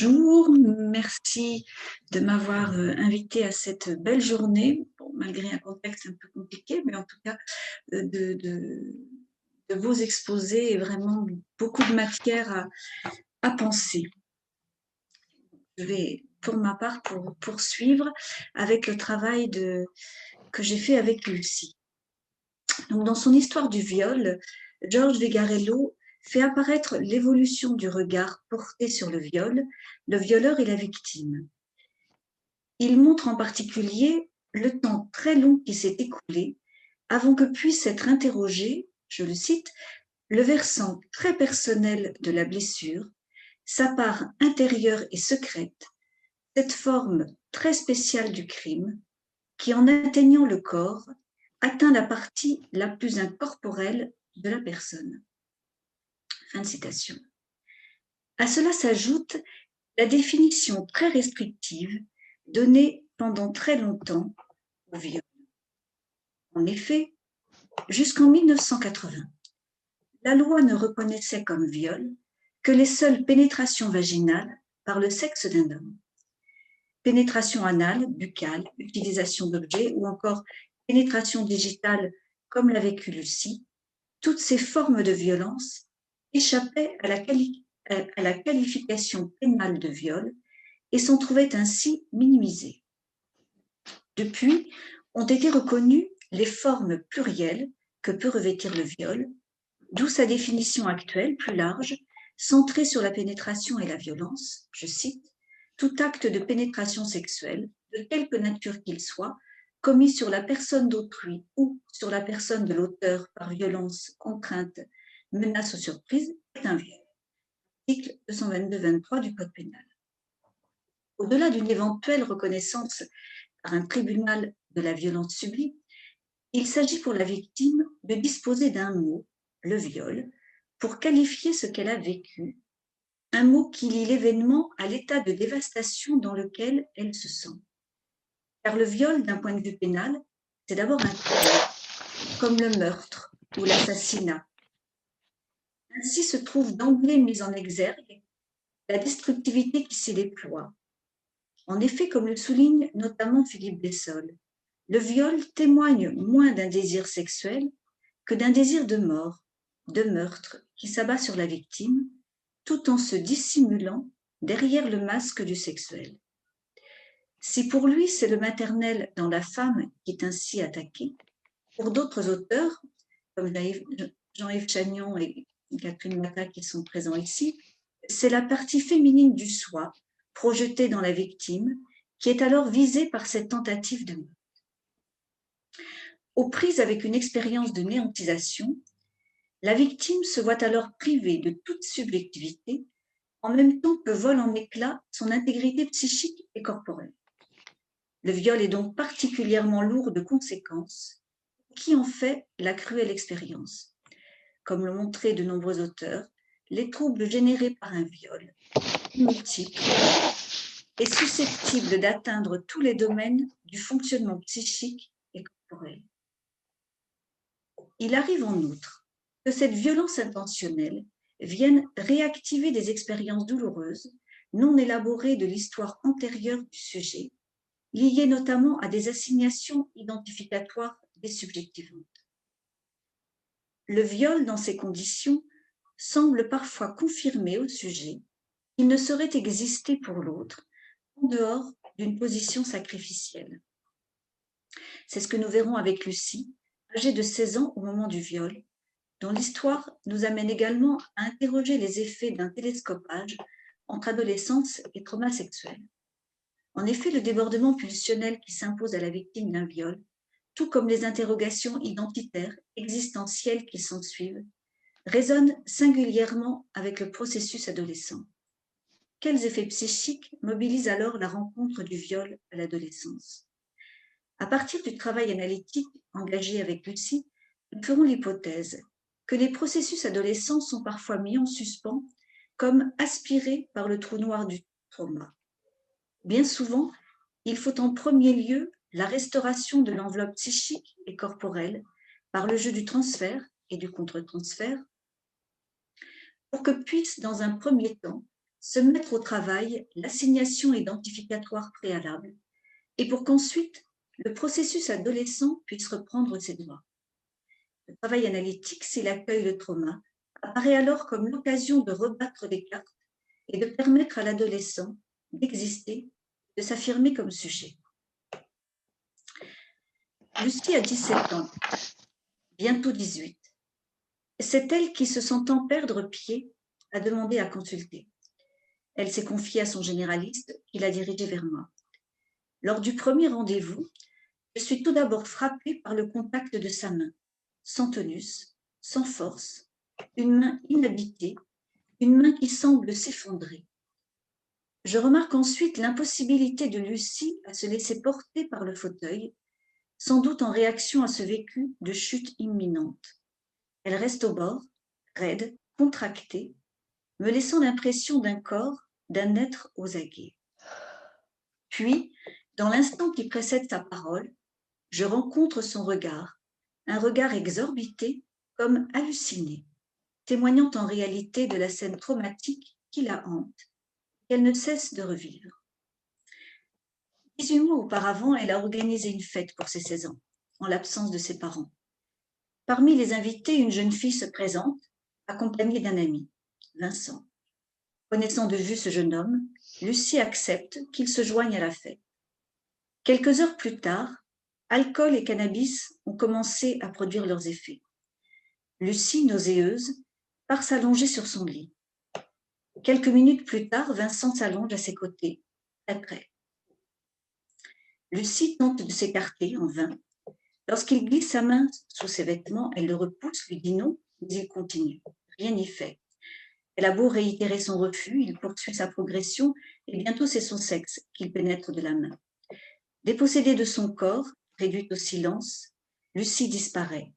Bonjour, merci de m'avoir invitée à cette belle journée, bon, malgré un contexte un peu compliqué, mais en tout cas de vos exposés et vraiment beaucoup de matière à penser. Je vais, pour ma part, poursuivre avec le travail que j'ai fait avec Lucie. Donc, dans son histoire du viol, George Vigarello fait apparaître l'évolution du regard porté sur le violeur et la victime. Il montre en particulier le temps très long qui s'est écoulé avant que puisse être interrogé, je le cite, le versant très personnel de la blessure, sa part intérieure et secrète, cette forme très spéciale du crime qui, en atteignant le corps, atteint la partie la plus incorporelle de la personne. Fin de citation. À cela s'ajoute la définition très restrictive donnée pendant très longtemps au viol. En effet, jusqu'en 1980, la loi ne reconnaissait comme viol que les seules pénétrations vaginales par le sexe d'un homme. Pénétration anale, buccale, utilisation d'objets ou encore pénétration digitale comme l'a vécu Lucie, toutes ces formes de violence échappaient à la qualification pénale de viol et s'en trouvaient ainsi minimisées. Depuis, ont été reconnues les formes plurielles que peut revêtir le viol, d'où sa définition actuelle plus large, centrée sur la pénétration et la violence, je cite, « tout acte de pénétration sexuelle, de quelque nature qu'il soit, commis sur la personne d'autrui ou sur la personne de l'auteur par violence, contrainte, menace ou surprise, est un viol. » Article 222-23 du Code pénal. Au-delà d'une éventuelle reconnaissance par un tribunal de la violence subie, il s'agit pour la victime de disposer d'un mot, le viol, pour qualifier ce qu'elle a vécu, un mot qui lie l'événement à l'état de dévastation dans lequel elle se sent. Car le viol, d'un point de vue pénal, c'est d'abord un crime, comme le meurtre ou l'assassinat. Ainsi se trouve d'emblée mise en exergue la destructivité qui s'y déploie. En effet, comme le souligne notamment Philippe Bessol, le viol témoigne moins d'un désir sexuel que d'un désir de mort, de meurtre qui s'abat sur la victime, tout en se dissimulant derrière le masque du sexuel. Si pour lui c'est le maternel dans la femme qui est ainsi attaqué, pour d'autres auteurs, comme Jean-Yves Chagnon et Catherine Matta qui sont présents ici, c'est la partie féminine du soi, projetée dans la victime, qui est alors visée par cette tentative de meurtre. Aux prises avec une expérience de néantisation, la victime se voit alors privée de toute subjectivité, en même temps que vole en éclats son intégrité psychique et corporelle. Le viol est donc particulièrement lourd de conséquences, qui en fait la cruelle expérience. Comme l'ont montré de nombreux auteurs, les troubles générés par un viol, multiples, est susceptible d'atteindre tous les domaines du fonctionnement psychique et corporel. Il arrive en outre que cette violence intentionnelle vienne réactiver des expériences douloureuses, non élaborées de l'histoire antérieure du sujet, liées notamment à des assignations identificatoires désubjectivantes. Le viol, dans ces conditions, semble parfois confirmer au sujet qu'il ne saurait exister pour l'autre en dehors d'une position sacrificielle. C'est ce que nous verrons avec Lucie, âgée de 16 ans au moment du viol, dont l'histoire nous amène également à interroger les effets d'un télescopage entre adolescence et trauma sexuel. En effet, le débordement pulsionnel qui s'impose à la victime d'un viol, tout comme les interrogations identitaires, existentielles qui s'ensuivent, résonnent singulièrement avec le processus adolescent. Quels effets psychiques mobilisent alors la rencontre du viol à l'adolescence? À partir du travail analytique engagé avec Lucie, nous ferons l'hypothèse que les processus adolescents sont parfois mis en suspens comme aspirés par le trou noir du trauma. Bien souvent, il faut en premier lieu la restauration de l'enveloppe psychique et corporelle par le jeu du transfert et du contre-transfert pour que puisse, dans un premier temps, se mettre au travail l'assignation identificatoire préalable et pour qu'ensuite le processus adolescent puisse reprendre ses droits. Le travail analytique, s'il accueille le trauma, apparaît alors comme l'occasion de rebattre les cartes et de permettre à l'adolescent d'exister, de s'affirmer comme sujet. Lucie a 17 ans, bientôt 18. C'est elle qui, se sentant perdre pied, a demandé à consulter. Elle s'est confiée à son généraliste qui l'a dirigée vers moi. Lors du premier rendez-vous, je suis tout d'abord frappée par le contact de sa main, sans tonus, sans force, une main inhabitée, une main qui semble s'effondrer. Je remarque ensuite l'impossibilité de Lucie à se laisser porter par le fauteuil, sans doute en réaction à ce vécu de chute imminente. Elle reste au bord, raide, contractée, me laissant l'impression d'un corps, d'un être aux aguets. Puis, dans l'instant qui précède sa parole, je rencontre son regard, un regard exorbité, comme halluciné, témoignant en réalité de la scène traumatique qui la hante, qu'elle ne cesse de revivre. 18 mois auparavant, elle a organisé une fête pour ses 16 ans, en l'absence de ses parents. Parmi les invités, une jeune fille se présente, accompagnée d'un ami, Vincent. Connaissant de vue ce jeune homme, Lucie accepte qu'il se joigne à la fête. Quelques heures plus tard, alcool et cannabis ont commencé à produire leurs effets. Lucie, nauséeuse, part s'allonger sur son lit. Quelques minutes plus tard, Vincent s'allonge à ses côtés, très près. Lucie tente de s'écarter en vain. Lorsqu'il glisse sa main sous ses vêtements, elle le repousse, lui dit non, mais il continue. Rien n'y fait. Elle a beau réitérer son refus, il poursuit sa progression et bientôt c'est son sexe qu'il pénètre de la main. Dépossédée de son corps, réduite au silence, Lucie disparaît.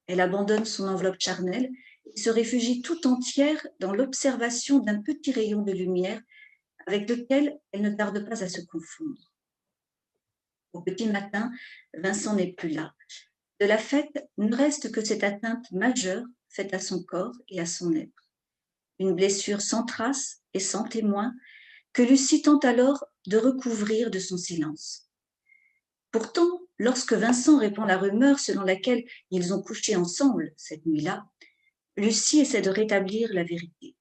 Elle abandonne son enveloppe charnelle et se réfugie tout entière dans l'observation d'un petit rayon de lumière avec lequel elle ne tarde pas à se confondre. Au petit matin, Vincent n'est plus là. De la fête ne reste que cette atteinte majeure faite à son corps et à son être. Une blessure sans trace et sans témoin que Lucie tente alors de recouvrir de son silence. Pourtant, lorsque Vincent répand la rumeur selon laquelle ils ont couché ensemble cette nuit-là, Lucie essaie de rétablir la vérité.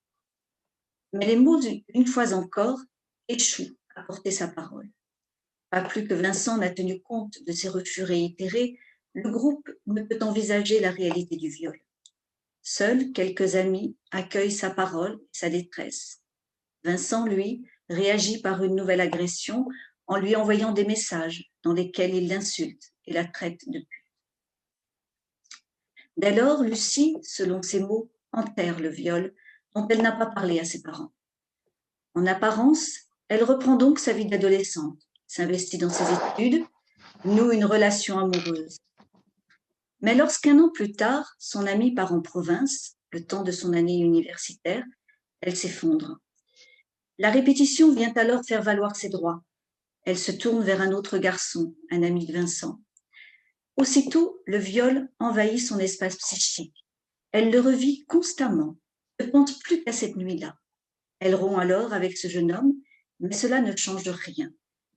Mais les mots, une fois encore, échouent à porter sa parole. Pas plus que Vincent n'a tenu compte de ses refus réitérés, le groupe ne peut envisager la réalité du viol. Seuls quelques amis accueillent sa parole et sa détresse. Vincent, lui, réagit par une nouvelle agression en lui envoyant des messages dans lesquels il l'insulte et la traite de pute. Dès lors, Lucie, selon ses mots, enterre le viol dont elle n'a pas parlé à ses parents. En apparence, elle reprend donc sa vie d'adolescente, s'investit dans ses études, noue une relation amoureuse. Mais lorsqu'un an plus tard, son amie part en province, le temps de son année universitaire, elle s'effondre. La répétition vient alors faire valoir ses droits. Elle se tourne vers un autre garçon, un ami de Vincent. Aussitôt, le viol envahit son espace psychique. Elle le revit constamment, ne pense plus qu'à cette nuit-là. Elle rompt alors avec ce jeune homme, mais cela ne change rien.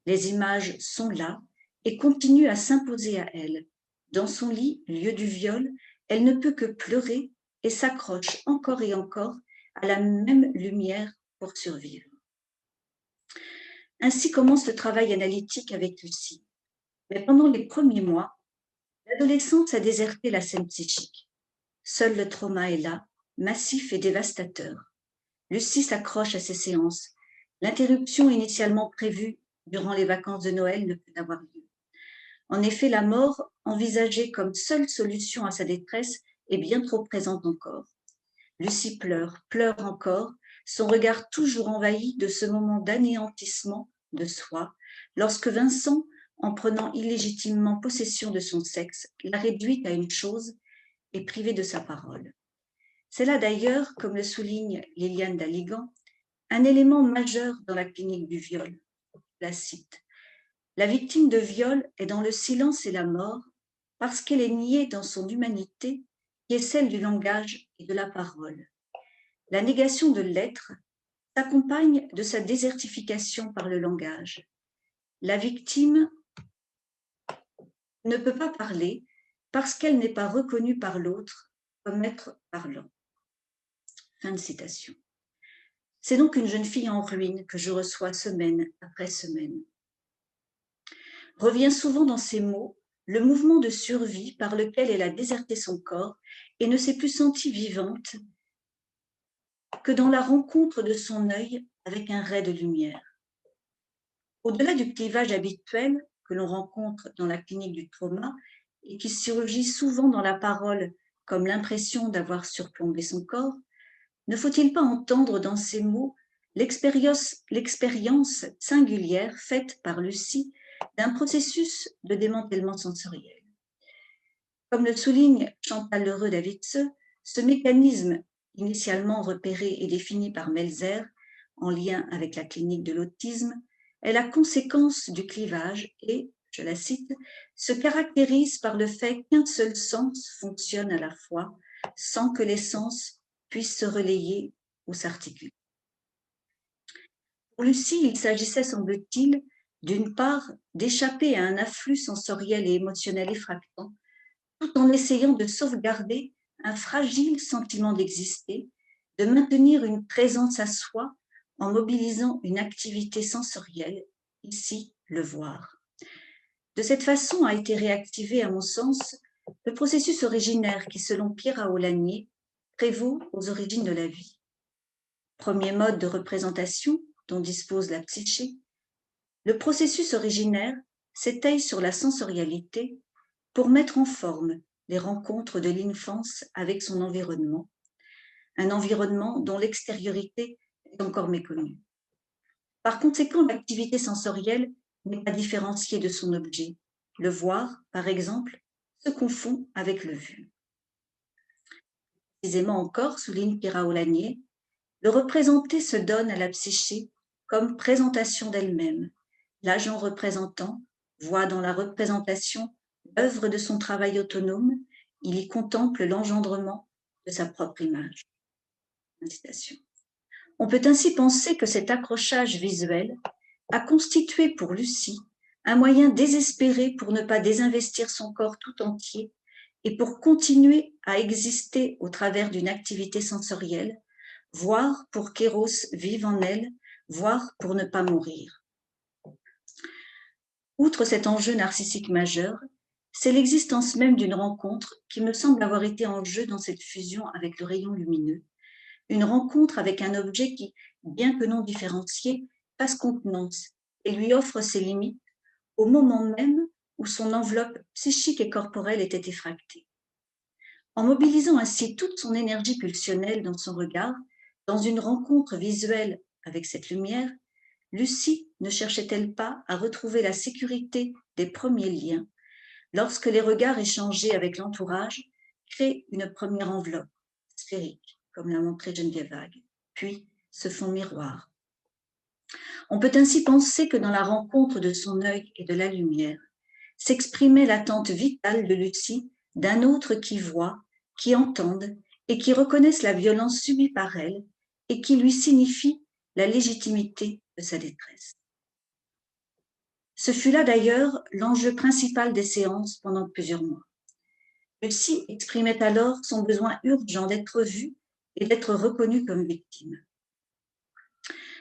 Les images sont là et continuent à s'imposer à elle. Dans son lit, lieu du viol, elle ne peut que pleurer et s'accroche encore et encore à la même lumière pour survivre. Ainsi commence le travail analytique avec Lucie. Mais pendant les premiers mois, l'adolescence a déserté la scène psychique. Seul le trauma est là, massif et dévastateur. Lucie s'accroche à ses séances. L'interruption initialement prévue durant les vacances de Noël ne peut avoir lieu. En effet, la mort, envisagée comme seule solution à sa détresse, est bien trop présente encore. Lucie pleure, pleure encore, son regard toujours envahi de ce moment d'anéantissement de soi, lorsque Vincent, en prenant illégitimement possession de son sexe, l'a réduite à une chose et privée de sa parole. C'est là d'ailleurs, comme le souligne Liliane Daligan, un élément majeur dans la clinique du viol. Je la cite. La victime de viol est dans le silence et la mort parce qu'elle est niée dans son humanité qui est celle du langage et de la parole. La négation de l'être s'accompagne de sa désertification par le langage. La victime ne peut pas parler parce qu'elle n'est pas reconnue par l'autre comme être parlant. Fin de citation. C'est donc une jeune fille en ruine que je reçois semaine après semaine. Revient souvent dans ces mots le mouvement de survie par lequel elle a déserté son corps et ne s'est plus sentie vivante que dans la rencontre de son œil avec un ray de lumière. Au-delà du clivage habituel que l'on rencontre dans la clinique du trauma et qui surgit souvent dans la parole comme l'impression d'avoir surplombé son corps, ne faut-il pas entendre dans ces mots l'expérience singulière faite par Lucie d'un processus de démantèlement sensoriel. Comme le souligne Chantal Lheureux-Davidse, ce mécanisme initialement repéré et défini par Melzer en lien avec la clinique de l'autisme est la conséquence du clivage et, je la cite, se caractérise par le fait qu'un seul sens fonctionne à la fois sans que les sens puissent se relayer ou s'articuler. Pour Lucie, il s'agissait, semble-t-il, d'une part, d'échapper à un afflux sensoriel et émotionnel effractant, tout en essayant de sauvegarder un fragile sentiment d'exister, de maintenir une présence à soi en mobilisant une activité sensorielle, ici le voir. De cette façon a été réactivé, à mon sens, le processus originaire qui, selon Pierre Aulagnier, prévaut aux origines de la vie. Premier mode de représentation dont dispose la psyché, le processus originaire s'étaye sur la sensorialité pour mettre en forme les rencontres de l'enfance avec son environnement, un environnement dont l'extériorité est encore méconnue. Par conséquent, l'activité sensorielle n'est pas différenciée de son objet. Le voir, par exemple, se confond avec le vu. Précisément encore, souligne Pierre Aulagnier, le représenter se donne à la psyché comme présentation d'elle-même. L'agent représentant voit dans la représentation l'œuvre de son travail autonome, il y contemple l'engendrement de sa propre image. On peut ainsi penser que cet accrochage visuel a constitué pour Lucie un moyen désespéré pour ne pas désinvestir son corps tout entier et pour continuer à exister au travers d'une activité sensorielle, voire pour qu'Eros vive en elle, voire pour ne pas mourir. Outre cet enjeu narcissique majeur, c'est l'existence même d'une rencontre qui me semble avoir été en jeu dans cette fusion avec le rayon lumineux, une rencontre avec un objet qui, bien que non différencié, passe contenance et lui offre ses limites au moment même où son enveloppe psychique et corporelle était effractée. En mobilisant ainsi toute son énergie pulsionnelle dans son regard, dans une rencontre visuelle avec cette lumière, Lucie ne cherchait-elle pas à retrouver la sécurité des premiers liens lorsque les regards échangés avec l'entourage créent une première enveloppe sphérique, comme l'a montré Geneviève Vague, puis se font miroir. On peut ainsi penser que dans la rencontre de son œil et de la lumière, s'exprimait l'attente vitale de Lucie d'un autre qui voit, qui entende et qui reconnaisse la violence subie par elle et qui lui signifie la légitimité de sa détresse. Ce fut là d'ailleurs l'enjeu principal des séances pendant plusieurs mois. Lucie exprimait alors son besoin urgent d'être vue et d'être reconnue comme victime.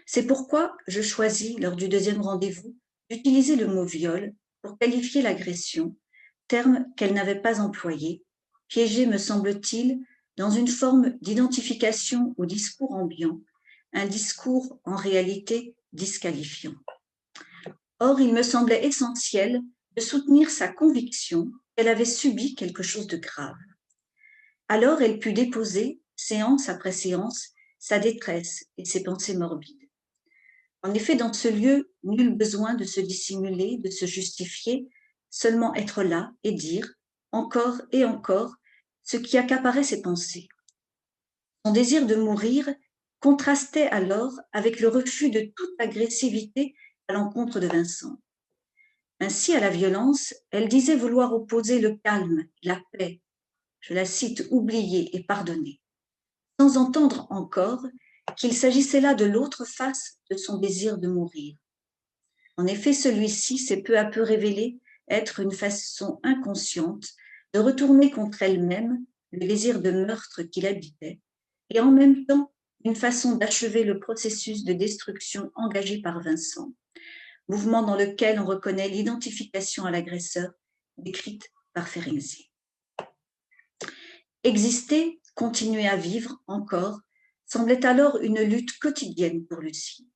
C'est pourquoi je choisis, lors du deuxième rendez-vous, d'utiliser le mot viol pour qualifier l'agression, terme qu'elle n'avait pas employé, piégé, me semble-t-il, dans une forme d'identification au discours ambiant, un discours en réalité disqualifiant. Or, il me semblait essentiel de soutenir sa conviction qu'elle avait subi quelque chose de grave. Alors, elle put déposer, séance après séance, sa détresse et ses pensées morbides. En effet, dans ce lieu, nul besoin de se dissimuler, de se justifier, seulement être là et dire, encore et encore, ce qui accaparait ses pensées. Son désir de mourir contrastait alors avec le refus de toute agressivité à l'encontre de Vincent. Ainsi, à la violence, elle disait vouloir opposer le calme, la paix, je la cite, oublier et pardonner, sans entendre encore qu'il s'agissait là de l'autre face de son désir de mourir. En effet, celui-ci s'est peu à peu révélé être une façon inconsciente de retourner contre elle-même le désir de meurtre qui l'habitait, et en même temps une façon d'achever le processus de destruction engagé par Vincent, mouvement dans lequel on reconnaît l'identification à l'agresseur décrite par Ferenczi. Exister, continuer à vivre encore, semblait alors une lutte quotidienne pour Lucie.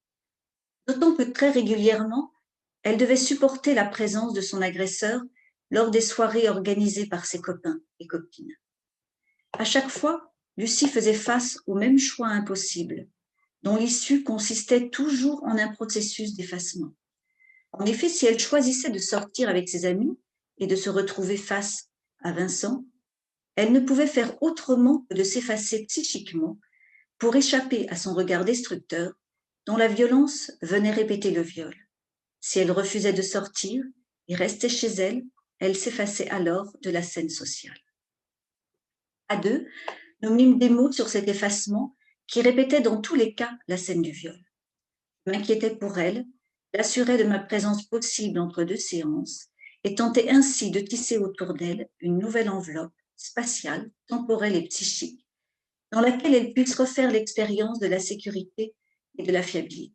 D'autant que très régulièrement, elle devait supporter la présence de son agresseur lors des soirées organisées par ses copains et copines. À chaque fois, Lucie faisait face au même choix impossible, dont l'issue consistait toujours en un processus d'effacement. En effet, si elle choisissait de sortir avec ses amis et de se retrouver face à Vincent, elle ne pouvait faire autrement que de s'effacer psychiquement pour échapper à son regard destructeur, dont la violence venait répéter le viol. Si elle refusait de sortir et restait chez elle, elle s'effaçait alors de la scène sociale. À deux, nous mîmes des mots sur cet effacement qui répétait dans tous les cas la scène du viol. Je m'inquiétais pour elle, l'assurais de ma présence possible entre deux séances et tentais ainsi de tisser autour d'elle une nouvelle enveloppe spatiale, temporelle et psychique, dans laquelle elle puisse refaire l'expérience de la sécurité et de la fiabilité.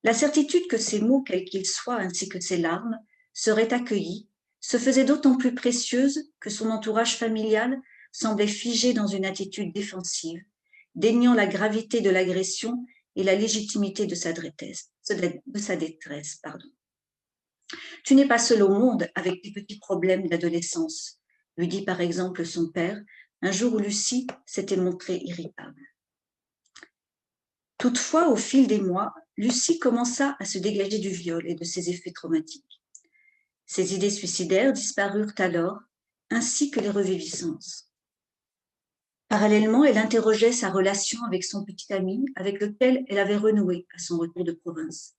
La certitude que ces mots, quels qu'ils soient, ainsi que ses larmes, seraient accueillis, se faisait d'autant plus précieuse que son entourage familial semblait figé dans une attitude défensive, déniant la gravité de l'agression et la légitimité de sa détresse. Tu n'es pas seul au monde avec tes petits problèmes d'adolescence, lui dit par exemple son père, un jour où Lucie s'était montrée irritable. Toutefois, au fil des mois, Lucie commença à se dégager du viol et de ses effets traumatiques. Ses idées suicidaires disparurent alors, ainsi que les reviviscences. Parallèlement, elle interrogeait sa relation avec son petit ami, avec lequel elle avait renoué à son retour de province.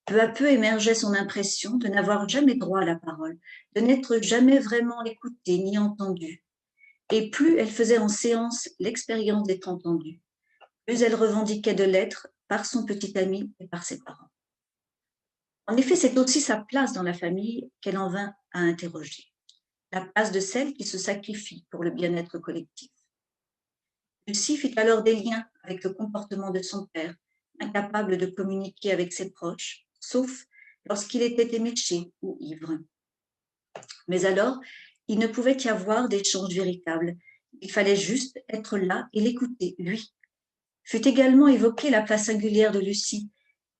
Peu à peu émergeait son impression de n'avoir jamais droit à la parole, de n'être jamais vraiment écoutée ni entendue. Et plus elle faisait en séance l'expérience d'être entendue, plus elle revendiquait de l'être par son petit ami et par ses parents. En effet, c'est aussi sa place dans la famille qu'elle en vint à interroger, la place de celle qui se sacrifie pour le bien-être collectif. Lucie fit alors des liens avec le comportement de son père, incapable de communiquer avec ses proches, sauf lorsqu'il était éméché ou ivre. Mais alors, il ne pouvait y avoir d'échange véritable. Il fallait juste être là et l'écouter, lui. Fut également évoquée la place singulière de Lucie,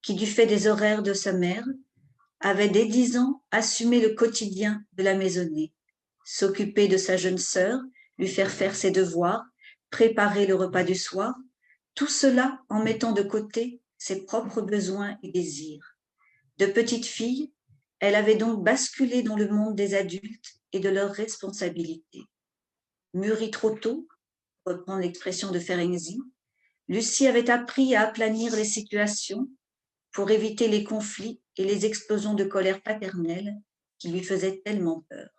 qui, du fait des horaires de sa mère, avait dès 10 ans assumé le quotidien de la maisonnée, s'occuper de sa jeune sœur, lui faire ses devoirs, préparer le repas du soir, tout cela en mettant de côté ses propres besoins et désirs. De petite fille, elle avait donc basculé dans le monde des adultes et de leurs responsabilités. Mûrie trop tôt, pour reprendre l'expression de Ferenczi, Lucie avait appris à aplanir les situations pour éviter les conflits et les explosions de colère paternelle qui lui faisaient tellement peur.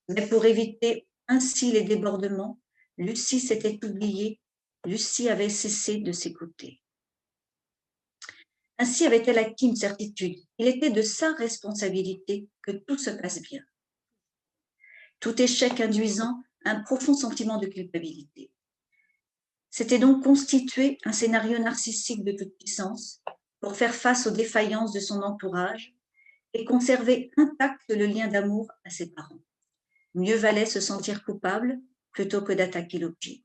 Mais pour éviter ainsi les débordements, Lucie s'était oubliée, Lucie avait cessé de s'écouter. Ainsi avait-elle acquis une certitude, il était de sa responsabilité que tout se passe bien. Tout échec induisant un profond sentiment de culpabilité. C'était donc constitué un scénario narcissique de toute puissance pour faire face aux défaillances de son entourage et conserver intact le lien d'amour à ses parents. Mieux valait se sentir coupable plutôt que d'attaquer l'objet.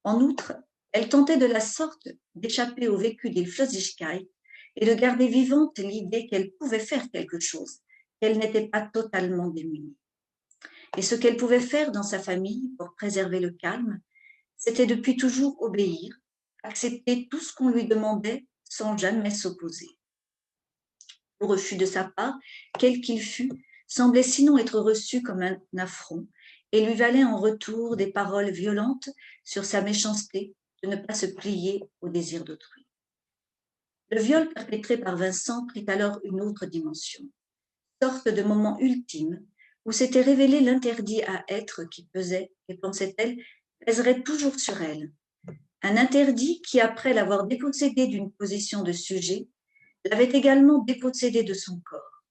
En outre, elle tentait de la sorte d'échapper au vécu des Flossigkeit et de garder vivante l'idée qu'elle pouvait faire quelque chose, qu'elle n'était pas totalement démunie. Et ce qu'elle pouvait faire dans sa famille pour préserver le calme, c'était depuis toujours obéir, accepter tout ce qu'on lui demandait sans jamais s'opposer. Le refus de sa part, quel qu'il fût, semblait sinon être reçu comme un affront et lui valait en retour des paroles violentes sur sa méchanceté de ne pas se plier au désir d'autrui. Le viol perpétré par Vincent prit alors une autre dimension, sorte de moment ultime où s'était révélé l'interdit à être qui pesait, et pensait-elle, pèserait toujours sur elle. un interdit qui, après l'avoir dépossédé d'une position de sujet, l'avait également dépossédé de son corps.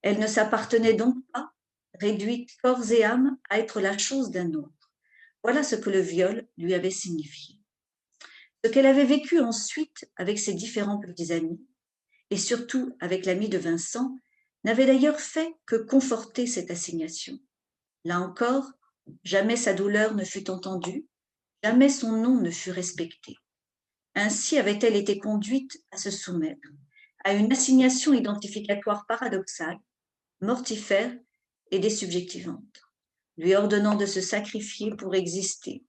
Elle ne s'appartenait donc pas, réduite corps et âme à être la chose d'un autre. Voilà ce que le viol lui avait signifié. Ce qu'elle avait vécu ensuite avec ses différents petits amis, et surtout avec l'ami de Vincent, n'avait d'ailleurs fait que conforter cette assignation. Là encore, jamais sa douleur ne fut entendue, jamais son nom ne fut respecté. Ainsi avait-elle été conduite à se soumettre à une assignation identificatoire paradoxale, mortifère et désubjectivante, lui ordonnant de se sacrifier pour exister.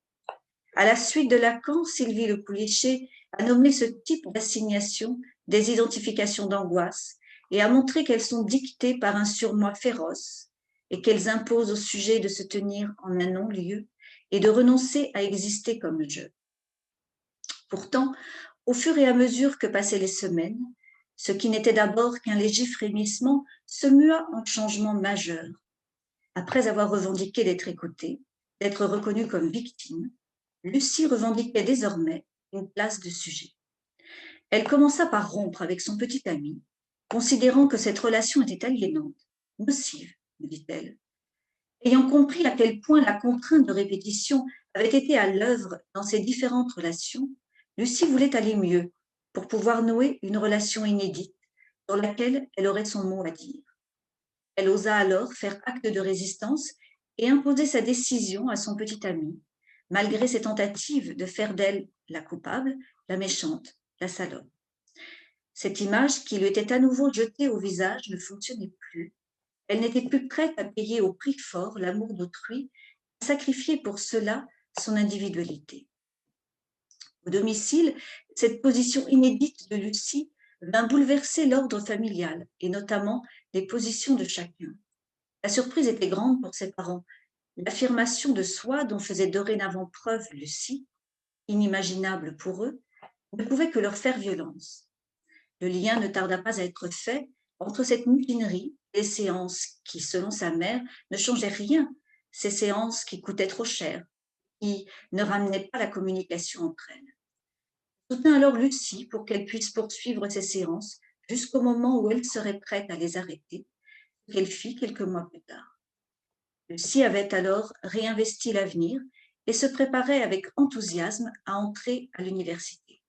À la suite de Lacan, Sylvie Le Poulichet a nommé ce type d'assignation des identifications d'angoisse et a montré qu'elles sont dictées par un surmoi féroce et qu'elles imposent au sujet de se tenir en un non-lieu et de renoncer à exister comme je. Pourtant, au fur et à mesure que passaient les semaines, ce qui n'était d'abord qu'un léger frémissement se mua en changement majeur. Après avoir revendiqué d'être écoutée, d'être reconnue comme victime, Lucie revendiquait désormais une place de sujet. Elle commença par rompre avec son petit ami, considérant que cette relation était aliénante, nocive, me dit-elle. Ayant compris à quel point la contrainte de répétition avait été à l'œuvre dans ces différentes relations, Lucie voulait aller mieux pour pouvoir nouer une relation inédite dans laquelle elle aurait son mot à dire. Elle osa alors faire acte de résistance et imposer sa décision à son petit ami, malgré ses tentatives de faire d'elle la coupable, la méchante, la salope. Cette image qui lui était à nouveau jetée au visage ne fonctionnait plus. Elle n'était plus prête à payer au prix fort l'amour d'autrui, à sacrifier pour cela son individualité. Au domicile, cette position inédite de Lucie vint bouleverser l'ordre familial et notamment les positions de chacun. La surprise était grande pour ses parents. L'affirmation de soi dont faisait dorénavant preuve Lucie, inimaginable pour eux, ne pouvait que leur faire violence. Le lien ne tarda pas à être fait entre cette mutinerie et les séances qui, selon sa mère, ne changeaient rien, ces séances qui coûtaient trop cher, qui ne ramenaient pas la communication entre elles. Soutint alors Lucie pour qu'elle puisse poursuivre ces séances jusqu'au moment où elle serait prête à les arrêter, ce qu'elle fit quelques mois plus tard. Lucie avait alors réinvesti l'avenir et se préparait avec enthousiasme à entrer à l'université.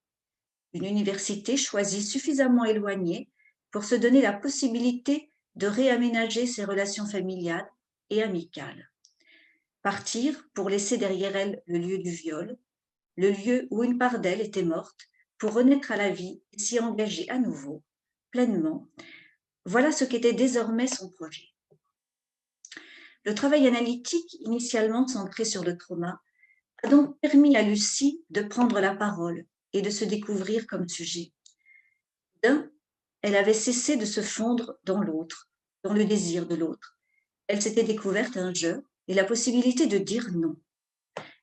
Une université choisie suffisamment éloignée pour se donner la possibilité de réaménager ses relations familiales et amicales. Partir pour laisser derrière elle le lieu du viol, le lieu où une part d'elle était morte, pour renaître à la vie et s'y engager à nouveau, pleinement. Voilà ce qu'était désormais son projet. Le travail analytique, initialement centré sur le trauma, a donc permis à Lucie de prendre la parole et de se découvrir comme sujet. D'un, elle avait cessé de se fondre dans l'autre, dans le désir de l'autre. Elle s'était découverte un jeu et la possibilité de dire non.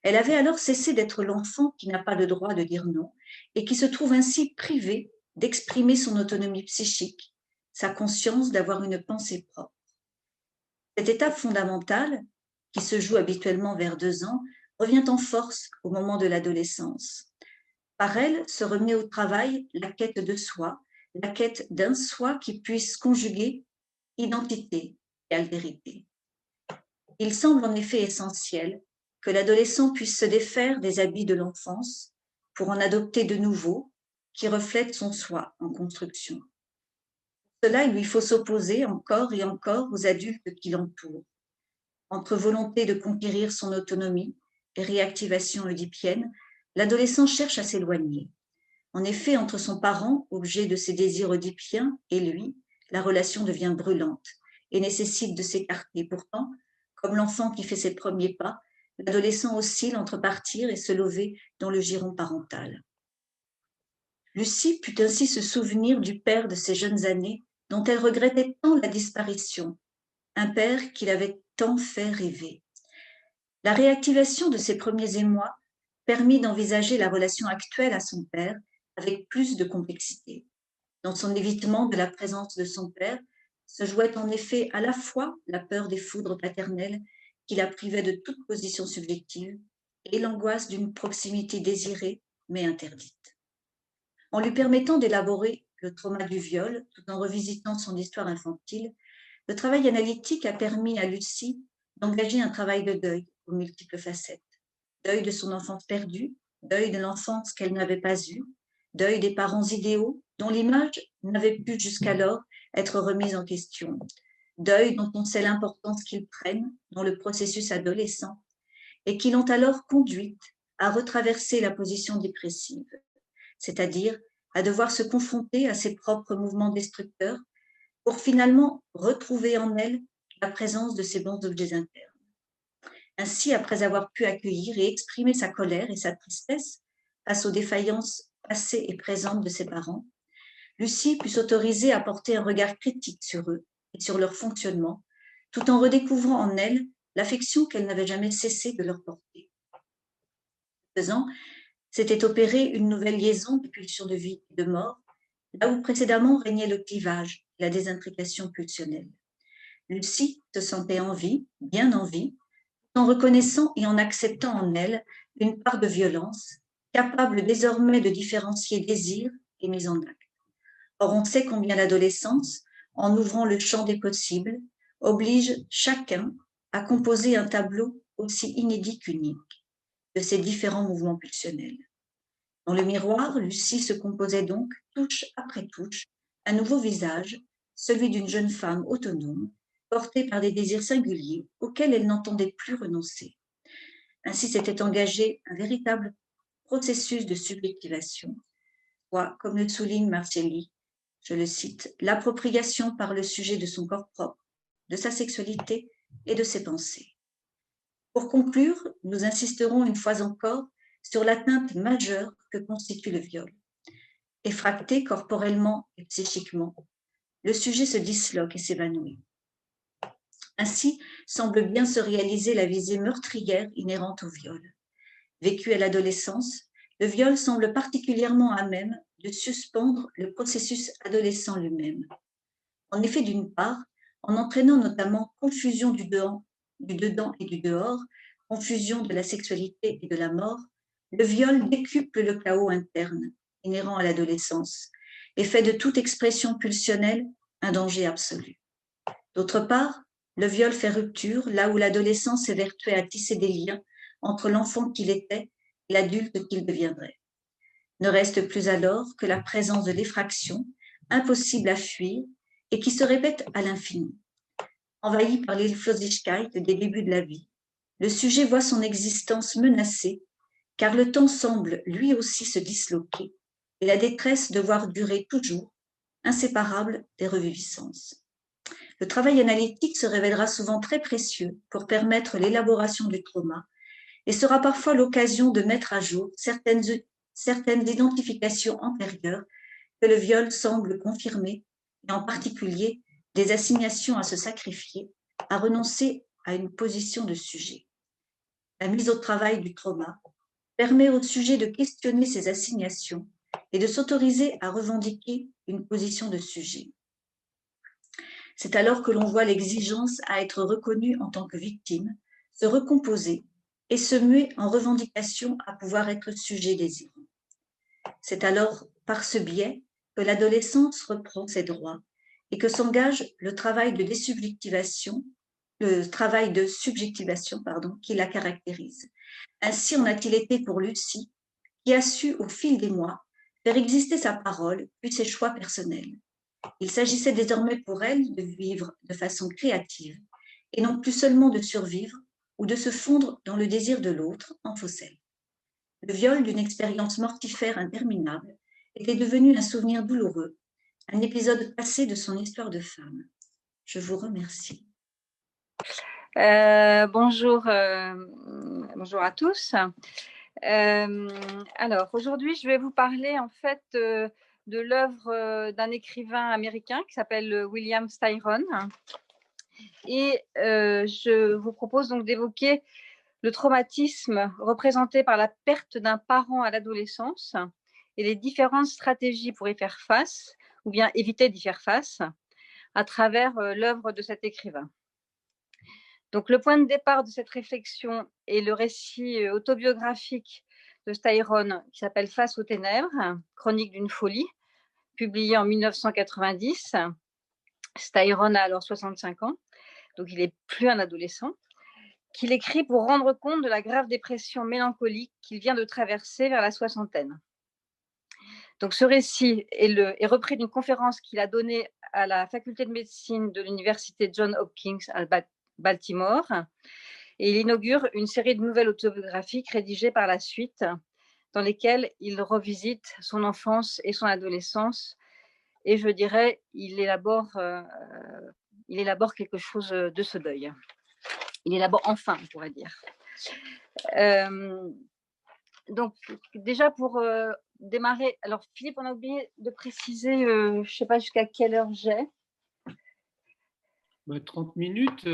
Elle avait alors cessé d'être l'enfant qui n'a pas le droit de dire non et qui se trouve ainsi privé d'exprimer son autonomie psychique, sa conscience d'avoir une pensée propre. Cette étape fondamentale, qui se joue habituellement vers 2 ans, revient en force au moment de l'adolescence. Par elle se remet au travail la quête de soi, la quête d'un soi qui puisse conjuguer identité et altérité. Il semble en effet essentiel que l'adolescent puisse se défaire des habits de l'enfance pour en adopter de nouveaux qui reflètent son soi en construction. Pour cela, il lui faut s'opposer encore et encore aux adultes qui l'entourent. Entre volonté de conquérir son autonomie et réactivation oedipienne, l'adolescent cherche à s'éloigner. En effet, entre son parent, objet de ses désirs oedipiens, et lui, la relation devient brûlante et nécessite de s'écarter. Pourtant, comme l'enfant qui fait ses premiers pas, l'adolescent oscille entre partir et se lever dans le giron parental. Lucie put ainsi se souvenir du père de ses jeunes années dont elle regrettait tant la disparition, un père qui l'avait tant fait rêver. La réactivation de ses premiers émois permit d'envisager la relation actuelle à son père avec plus de complexité. Dans son évitement de la présence de son père se jouait en effet à la fois la peur des foudres paternelles qui la privaient de toute position subjective et l'angoisse d'une proximité désirée mais interdite. En lui permettant d'élaborer le trauma du viol tout en revisitant son histoire infantile, le travail analytique a permis à Lucie d'engager un travail de deuil aux multiples facettes. Deuil de son enfance perdue, deuil de l'enfance qu'elle n'avait pas eue, deuil des parents idéaux dont l'image n'avait pu jusqu'alors être remise en question, deuil dont on sait l'importance qu'ils prennent dans le processus adolescent et qui l'ont alors conduite à retraverser la position dépressive, c'est-à-dire à devoir se confronter à ses propres mouvements destructeurs pour finalement retrouver en elle la présence de ses bons objets internes. Ainsi, après avoir pu accueillir et exprimer sa colère et sa tristesse face aux défaillances passées et présentes de ses parents, Lucie put s'autoriser à porter un regard critique sur eux et sur leur fonctionnement, tout en redécouvrant en elle l'affection qu'elle n'avait jamais cessé de leur porter. Ce faisant, s'était opérée une nouvelle liaison des pulsions de vie et de mort, là où précédemment régnait le clivage et la désintrication pulsionnelle. Lucie se sentait en vie, bien en vie, en reconnaissant et en acceptant en elle une part de violence, capable désormais de différencier désir et mise en acte. Or, on sait combien l'adolescence, en ouvrant le champ des possibles, oblige chacun à composer un tableau aussi inédit qu'unique de ses différents mouvements pulsionnels. Dans le miroir, Lucie se composait donc, touche après touche, un nouveau visage, celui d'une jeune femme autonome, portée par des désirs singuliers auxquels elle n'entendait plus renoncer. Ainsi s'était engagé un véritable processus de subjectivation, soit, comme le souligne Marcelli, je le cite, l'appropriation par le sujet de son corps propre, de sa sexualité et de ses pensées. Pour conclure, nous insisterons une fois encore sur l'atteinte majeure que constitue le viol. Effracté corporellement et psychiquement, le sujet se disloque et s'évanouit. Ainsi semble bien se réaliser la visée meurtrière inhérente au viol. Vécu à l'adolescence, le viol semble particulièrement à même de suspendre le processus adolescent lui-même. En effet, d'une part, en entraînant notamment confusion du dedans et du dehors, confusion de la sexualité et de la mort, le viol décuple le chaos interne inhérent à l'adolescence et fait de toute expression pulsionnelle un danger absolu. D'autre part, le viol fait rupture là où l'adolescence s'évertuait à tisser des liens entre l'enfant qu'il était et l'adulte qu'il deviendrait. Ne reste plus alors que la présence de l'effraction, impossible à fuir et qui se répète à l'infini. Envahi par l'Hilflosigkeit des débuts de la vie, le sujet voit son existence menacée car le temps semble lui aussi se disloquer et la détresse devoir durer toujours, inséparable des reviviscences. Le travail analytique se révélera souvent très précieux pour permettre l'élaboration du trauma et sera parfois l'occasion de mettre à jour certaines identifications antérieures que le viol semble confirmer, et en particulier des assignations à se sacrifier, à renoncer à une position de sujet. La mise au travail du trauma permet au sujet de questionner ses assignations et de s'autoriser à revendiquer une position de sujet. C'est alors que l'on voit l'exigence à être reconnue en tant que victime se recomposer et se muer en revendication à pouvoir être sujet désirant. C'est alors par ce biais que l'adolescence reprend ses droits et que s'engage le travail de désubjectivation, qui la caractérise. Ainsi en a-t-il été pour Lucie, qui a su au fil des mois faire exister sa parole puis ses choix personnels. Il s'agissait désormais pour elle de vivre de façon créative et non plus seulement de survivre ou de se fondre dans le désir de l'autre en fauscelle. Le viol d'une expérience mortifère interminable était devenu un souvenir douloureux, un épisode passé de son histoire de femme. Je vous remercie. Bonjour à tous. Alors, aujourd'hui, je vais vous parler en fait de l'œuvre d'un écrivain américain qui s'appelle William Styron. Et je vous propose donc d'évoquer le traumatisme représenté par la perte d'un parent à l'adolescence et les différentes stratégies pour y faire face, ou bien éviter d'y faire face, à travers l'œuvre de cet écrivain. Donc, le point de départ de cette réflexion est le récit autobiographique de Styron qui s'appelle Face aux ténèbres, chronique d'une folie, publié en 1990. Styron a alors 65 ans, donc il n'est plus un adolescent, qu'il écrit pour rendre compte de la grave dépression mélancolique qu'il vient de traverser vers la soixantaine. Donc ce récit est repris d'une conférence qu'il a donnée à la faculté de médecine de l'université Johns Hopkins à Baltimore, et il inaugure une série de nouvelles autobiographiques rédigées par la suite, dans lesquelles il revisite son enfance et son adolescence, et je dirais, il élabore quelque chose de ce deuil. Il élabore enfin, on pourrait dire. Donc, déjà pour démarrer, alors Philippe, on a oublié de préciser, je ne sais pas jusqu'à quelle heure j'ai. 30 minutes.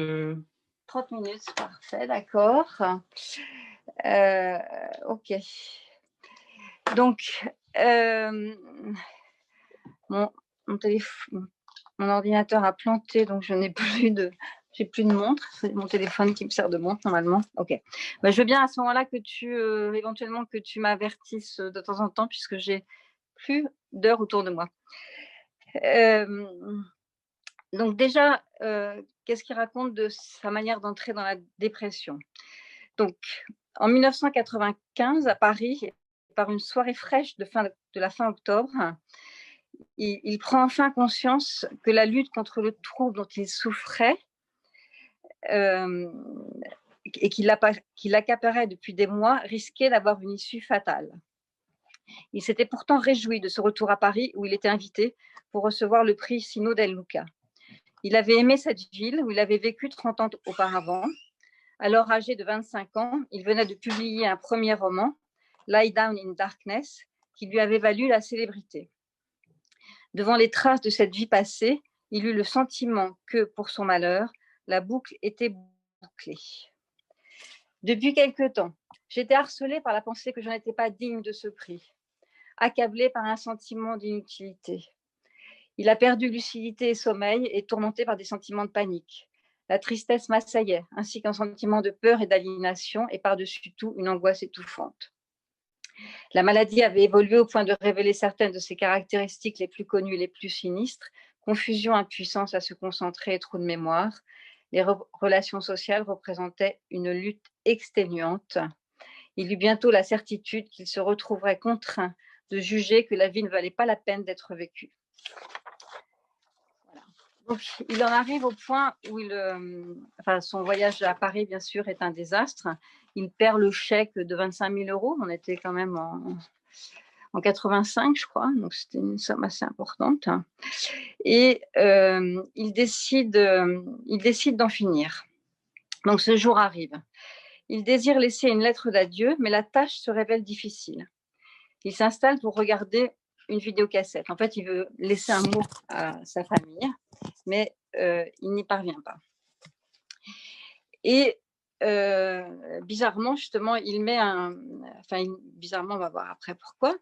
30 minutes, parfait, d'accord. Ok. Donc, mon ordinateur a planté, donc je n'ai plus de... J'ai plus de montre, c'est mon téléphone qui me sert de montre normalement. Ok. Je veux bien à ce moment-là que éventuellement que tu m'avertisses de temps en temps, puisque j'ai plus d'heures autour de moi. Donc déjà, qu'est-ce qu'il raconte de sa manière d'entrer dans la dépression? Donc, en 1995, à Paris, par une soirée fraîche de la fin octobre, il prend enfin conscience que la lutte contre le trouble dont il souffrait et qu'il accaparait depuis des mois risquait d'avoir une issue fatale. Il s'était pourtant réjoui de ce retour à Paris où il était invité pour recevoir le prix Sino del Luca. Il avait aimé cette ville où il avait vécu 30 ans auparavant. Alors âgé de 25 ans, il venait de publier un premier roman, Lie Down in Darkness, qui lui avait valu la célébrité. Devant les traces de cette vie passée, il eut le sentiment que, pour son malheur, la boucle était bouclée. Depuis quelque temps, j'étais harcelée par la pensée que je n'étais pas digne de ce prix, accablée par un sentiment d'inutilité. Il a perdu lucidité et sommeil et tourmenté par des sentiments de panique. La tristesse m'assaillait, ainsi qu'un sentiment de peur et d'aliénation, et par-dessus tout, une angoisse étouffante. La maladie avait évolué au point de révéler certaines de ses caractéristiques les plus connues et les plus sinistres: confusion, impuissance à se concentrer et trou de mémoire. Les relations sociales représentaient une lutte exténuante. Il eut bientôt la certitude qu'il se retrouverait contraint de juger que la vie ne valait pas la peine d'être vécue. Voilà. Donc, il en arrive au point où son voyage à Paris, bien sûr, est un désastre. Il perd le chèque de 25 000 €. On était quand même en 85, je crois, donc c'était une somme assez importante. Et il décide d'en finir. Donc, ce jour arrive. Il désire laisser une lettre d'adieu, mais la tâche se révèle difficile. Il s'installe pour regarder une vidéocassette. En fait, il veut laisser un mot à sa famille, mais il n'y parvient pas. Et bizarrement, justement, bizarrement, on va voir après pourquoi,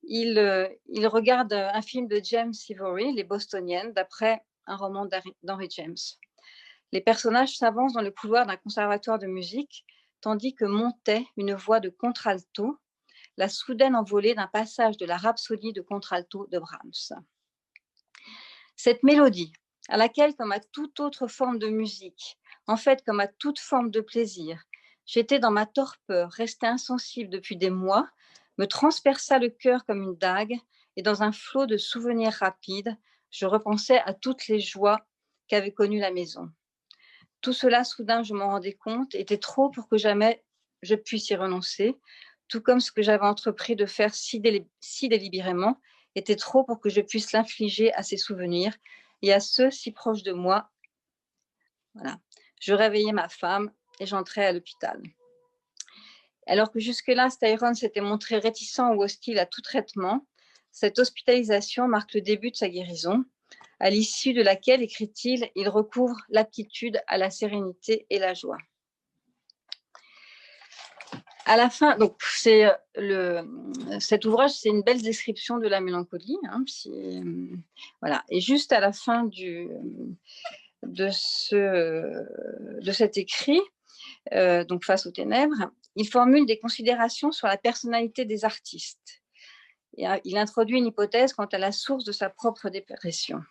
il regarde un film de James Ivory, Les Bostoniennes, d'après un roman d'Henry James. Les personnages s'avancent dans le couloir d'un conservatoire de musique, tandis que montait une voix de contralto, la soudaine envolée d'un passage de la rhapsodie de contralto de Brahms. Cette mélodie, à laquelle, comme à toute autre forme de musique, en fait comme à toute forme de plaisir, j'étais dans ma torpeur, restée insensible depuis des mois, me transperça le cœur comme une dague, et dans un flot de souvenirs rapides, je repensais à toutes les joies qu'avait connues la maison. Tout cela, soudain, je m'en rendais compte, était trop pour que jamais je puisse y renoncer, tout comme ce que j'avais entrepris de faire si délibérément était trop pour que je puisse l'infliger à ces souvenirs et à ceux si proches de moi. Voilà. Je réveillais ma femme et j'entrais à l'hôpital. Alors que jusque-là, Styron s'était montré réticent ou hostile à tout traitement, cette hospitalisation marque le début de sa guérison, à l'issue de laquelle, écrit-il, il recouvre l'aptitude à la sérénité et la joie. À la fin, donc cet ouvrage, c'est une belle description de la mélancolie. Voilà. Et juste à la fin de cet écrit, donc Face aux ténèbres, il formule des considérations sur la personnalité des artistes. Il introduit une hypothèse quant à la source de sa propre dépression.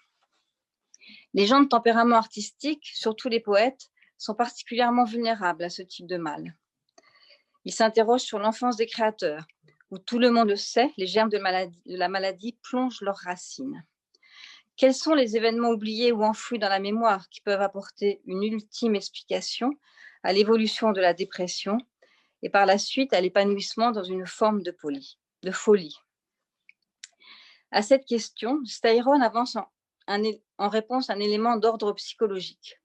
Les gens de tempérament artistique, surtout les poètes, sont particulièrement vulnérables à ce type de mal. Il s'interroge sur l'enfance des créateurs, où tout le monde le sait, les germes de la maladie plongent leurs racines. Quels sont les événements oubliés ou enfouis dans la mémoire qui peuvent apporter une ultime explication à l'évolution de la dépression et par la suite à l'épanouissement dans une forme de folie? À cette question, Steiron avance en réponse un élément d'ordre psychologique.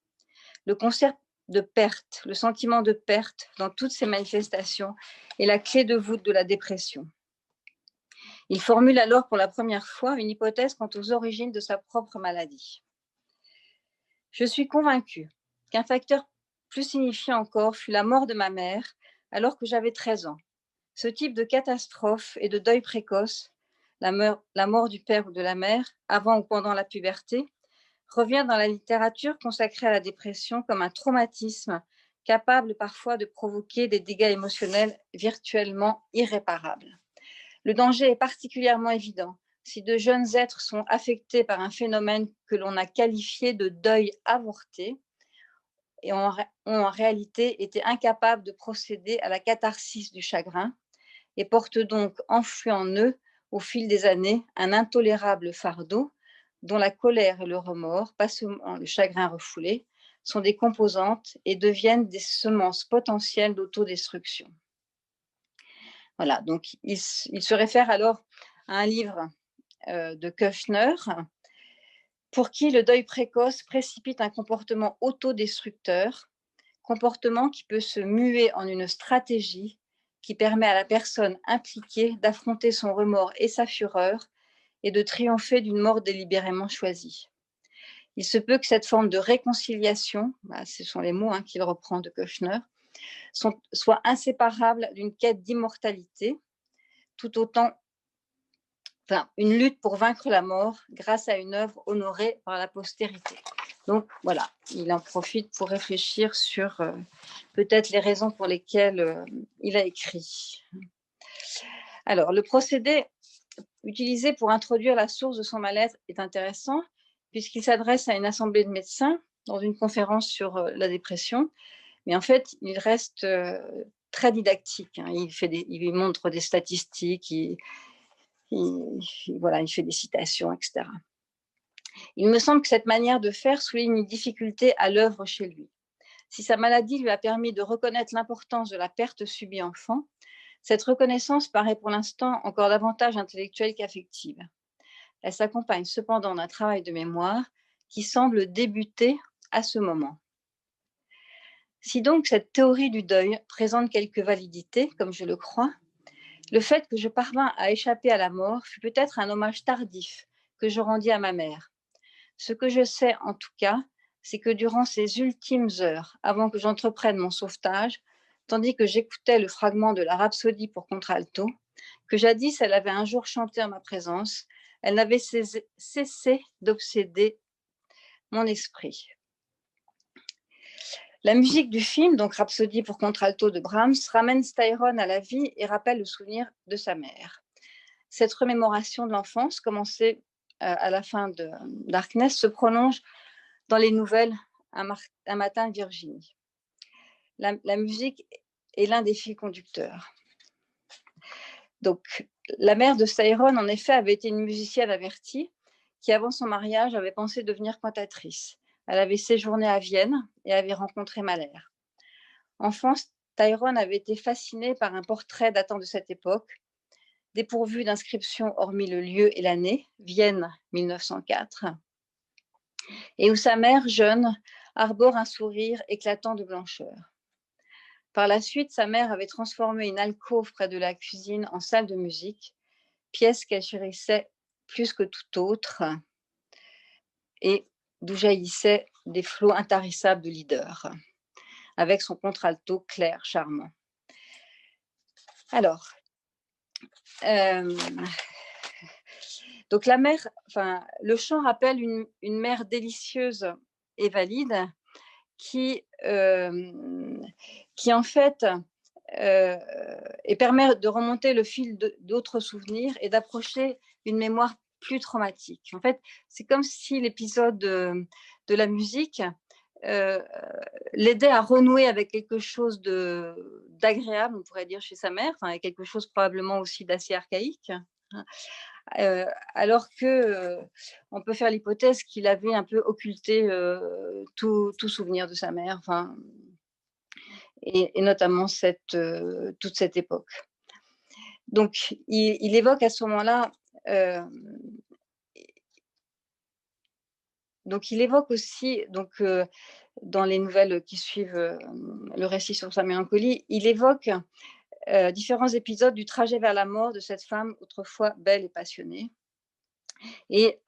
Le concept de perte, le sentiment de perte dans toutes ses manifestations est la clé de voûte de la dépression. Il formule alors pour la première fois une hypothèse quant aux origines de sa propre maladie. Je suis convaincue qu'un facteur plus signifiant encore fut la mort de ma mère alors que j'avais 13 ans. Ce type de catastrophe et de deuil précoce, la mort du père ou de la mère, avant ou pendant la puberté, revient dans la littérature consacrée à la dépression comme un traumatisme capable parfois de provoquer des dégâts émotionnels virtuellement irréparables. Le danger est particulièrement évident si de jeunes êtres sont affectés par un phénomène que l'on a qualifié de deuil avorté et ont en réalité été incapables de procéder à la catharsis du chagrin et portent donc enfouis en eux, au fil des années, un intolérable fardeau dont la colère et le remords, pas seulement le chagrin refoulé, sont des composantes et deviennent des semences potentielles d'autodestruction. Voilà, donc il se réfère alors à un livre de Kushner, pour qui le deuil précoce précipite un comportement autodestructeur, comportement qui peut se muer en une stratégie qui permet à la personne impliquée d'affronter son remords et sa fureur et de triompher d'une mort délibérément choisie. Il se peut que cette forme de réconciliation, ce sont les mots qu'il reprend de Kushner, soit inséparable d'une quête d'immortalité, tout autant une lutte pour vaincre la mort grâce à une œuvre honorée par la postérité. Donc voilà, il en profite pour réfléchir sur peut-être les raisons pour lesquelles il a écrit. Alors, le procédé utilisé pour introduire la source de son mal-être est intéressant, puisqu'il s'adresse à une assemblée de médecins dans une conférence sur la dépression, mais en fait, il reste très didactique. Il montre des statistiques, il fait des citations, etc. Il me semble que cette manière de faire souligne une difficulté à l'œuvre chez lui. Si sa maladie lui a permis de reconnaître l'importance de la perte subie enfant, cette reconnaissance paraît pour l'instant encore davantage intellectuelle qu'affective. Elle s'accompagne cependant d'un travail de mémoire qui semble débuter à ce moment. Si donc cette théorie du deuil présente quelque validité, comme je le crois, le fait que je parvins à échapper à la mort fut peut-être un hommage tardif que je rendis à ma mère. Ce que je sais en tout cas, c'est que durant ces ultimes heures, avant que j'entreprenne mon sauvetage, tandis que j'écoutais le fragment de la Rhapsodie pour contralto, que jadis elle avait un jour chanté en ma présence, elle n'avait cessé d'obséder mon esprit. La musique du film, donc Rhapsodie pour contralto de Brahms, ramène Steiron à la vie et rappelle le souvenir de sa mère. Cette remémoration de l'enfance, commencée à la fin de Darkness, se prolonge dans les nouvelles Un matin de Virginie. La musique est l'un des fils conducteurs. Donc, la mère de Steiron, en effet, avait été une musicienne avertie qui, avant son mariage, avait pensé devenir cantatrice. Elle avait séjourné à Vienne et avait rencontré Mahler. Enfant, Steiron avait été fasciné par un portrait datant de cette époque, dépourvu d'inscription hormis le lieu et l'année, Vienne 1904, et où sa mère, jeune, arbore un sourire éclatant de blancheur. Par la suite, sa mère avait transformé une alcôve près de la cuisine en salle de musique, pièce qu'elle chérissait plus que tout autre et d'où jaillissaient des flots intarissables de leader, avec son contralto clair, charmant. Alors, donc la mère, le chant rappelle une mère délicieuse et valide qui en fait et permet de remonter le fil d'autres souvenirs et d'approcher une mémoire plus traumatique. En fait, c'est comme si l'épisode de la musique l'aidait à renouer avec quelque chose d'agréable, on pourrait dire, chez sa mère, enfin, avec quelque chose probablement aussi d'assez archaïque. Alors que on peut faire l'hypothèse qu'il avait un peu occulté tout souvenir de sa mère, enfin, et notamment toute cette époque. Donc, il évoque à ce moment-là, donc il évoque aussi, donc, dans les nouvelles qui suivent le récit sur sa mélancolie, il évoque différents épisodes du trajet vers la mort de cette femme autrefois belle et passionnée, et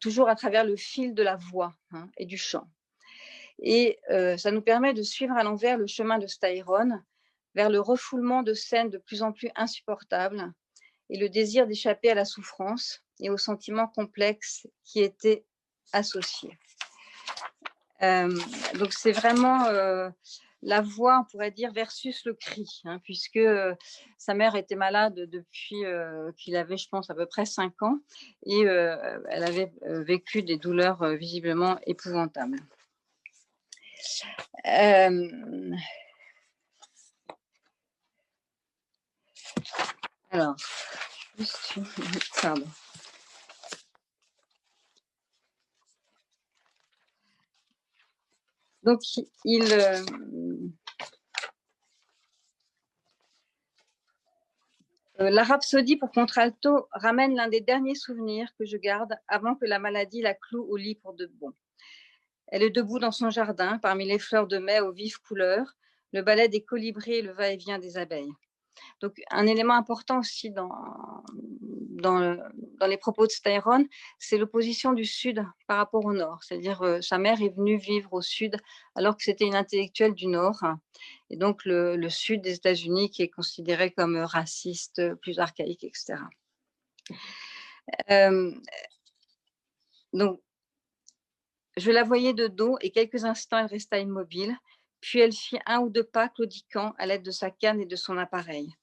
toujours à travers le fil de la voix et du chant. Et ça nous permet de suivre à l'envers le chemin de Stayron vers le refoulement de scènes de plus en plus insupportables et le désir d'échapper à la souffrance et aux sentiments complexes qui étaient associés. Donc c'est vraiment la voix, on pourrait dire, versus le cri, puisque sa mère était malade depuis qu'il avait, je pense, à peu près 5 ans, et elle avait vécu des douleurs visiblement épouvantables. Alors, pardon. Donc, la rhapsodie pour contralto ramène l'un des derniers souvenirs que je garde avant que la maladie la cloue au lit pour de bon. Elle est debout dans son jardin, parmi les fleurs de mai aux vives couleurs, le ballet des colibris et le va-et-vient des abeilles. Donc, un élément important aussi dans les propos de Stayron, c'est l'opposition du Sud par rapport au Nord. C'est-à-dire, sa mère est venue vivre au Sud alors que c'était une intellectuelle du Nord. Et donc, le Sud des États-Unis qui est considéré comme raciste, plus archaïque, etc. Donc, je la voyais de dos et quelques instants, elle resta immobile. Puis elle fit 1 ou 2 pas claudiquant à l'aide de sa canne et de son appareil.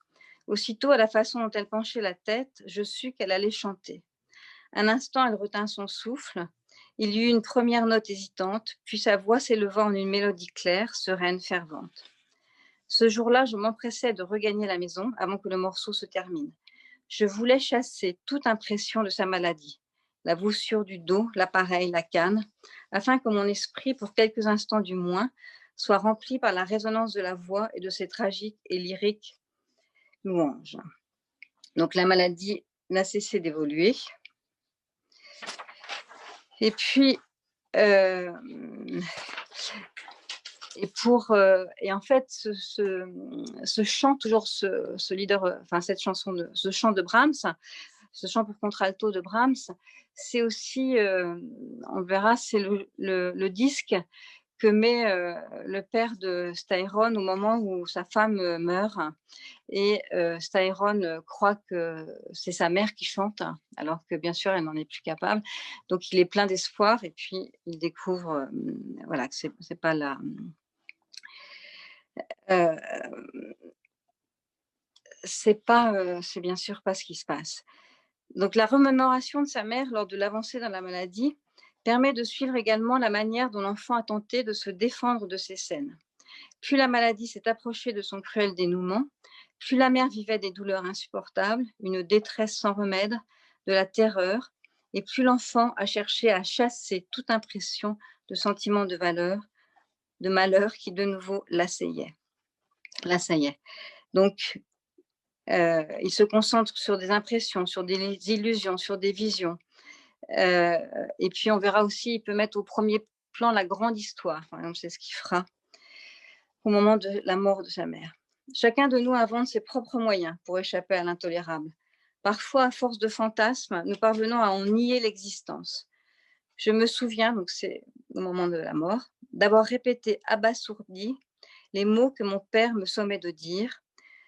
Aussitôt, à la façon dont elle penchait la tête, je sus qu'elle allait chanter. Un instant, elle retint son souffle. Il y eut une première note hésitante, puis sa voix s'éleva en une mélodie claire, sereine, fervente. Ce jour-là, je m'empressai de regagner la maison avant que le morceau se termine. Je voulais chasser toute impression de sa maladie, la voussure du dos, l'appareil, la canne, afin que mon esprit, pour quelques instants du moins, soit rempli par la résonance de la voix et de ses tragiques et lyriques louanges. Donc la maladie n'a cessé d'évoluer. Et puis, et en fait, ce chant, toujours ce leader, enfin cette chanson, ce chant de Brahms, ce chant pour contralto de Brahms, c'est aussi, on verra, c'est le disque que met le père de Stayron au moment où sa femme meurt. Et Stayron croit que c'est sa mère qui chante, alors que bien sûr, elle n'en est plus capable. Donc, il est plein d'espoir et puis il découvre voilà, que c'est pas la... c'est bien sûr pas ce qui se passe. Donc, la remémoration de sa mère lors de l'avancée dans la maladie permet de suivre également la manière dont l'enfant a tenté de se défendre de ces scènes. Plus la maladie s'est approchée de son cruel dénouement, plus la mère vivait des douleurs insupportables, une détresse sans remède, de la terreur, et plus l'enfant a cherché à chasser toute impression de sentiment de malheur qui de nouveau l'assaillaient. Donc, il se concentre sur des impressions, sur des illusions, sur des visions. Et puis, on verra aussi, il peut mettre au premier plan la grande histoire. Par exemple, c'est ce qu'il fera au moment de la mort de sa mère. Chacun de nous invente ses propres moyens pour échapper à l'intolérable. Parfois, à force de fantasmes, nous parvenons à en nier l'existence. Je me souviens, donc c'est au moment de la mort, d'avoir répété abasourdi les mots que mon père me sommait de dire,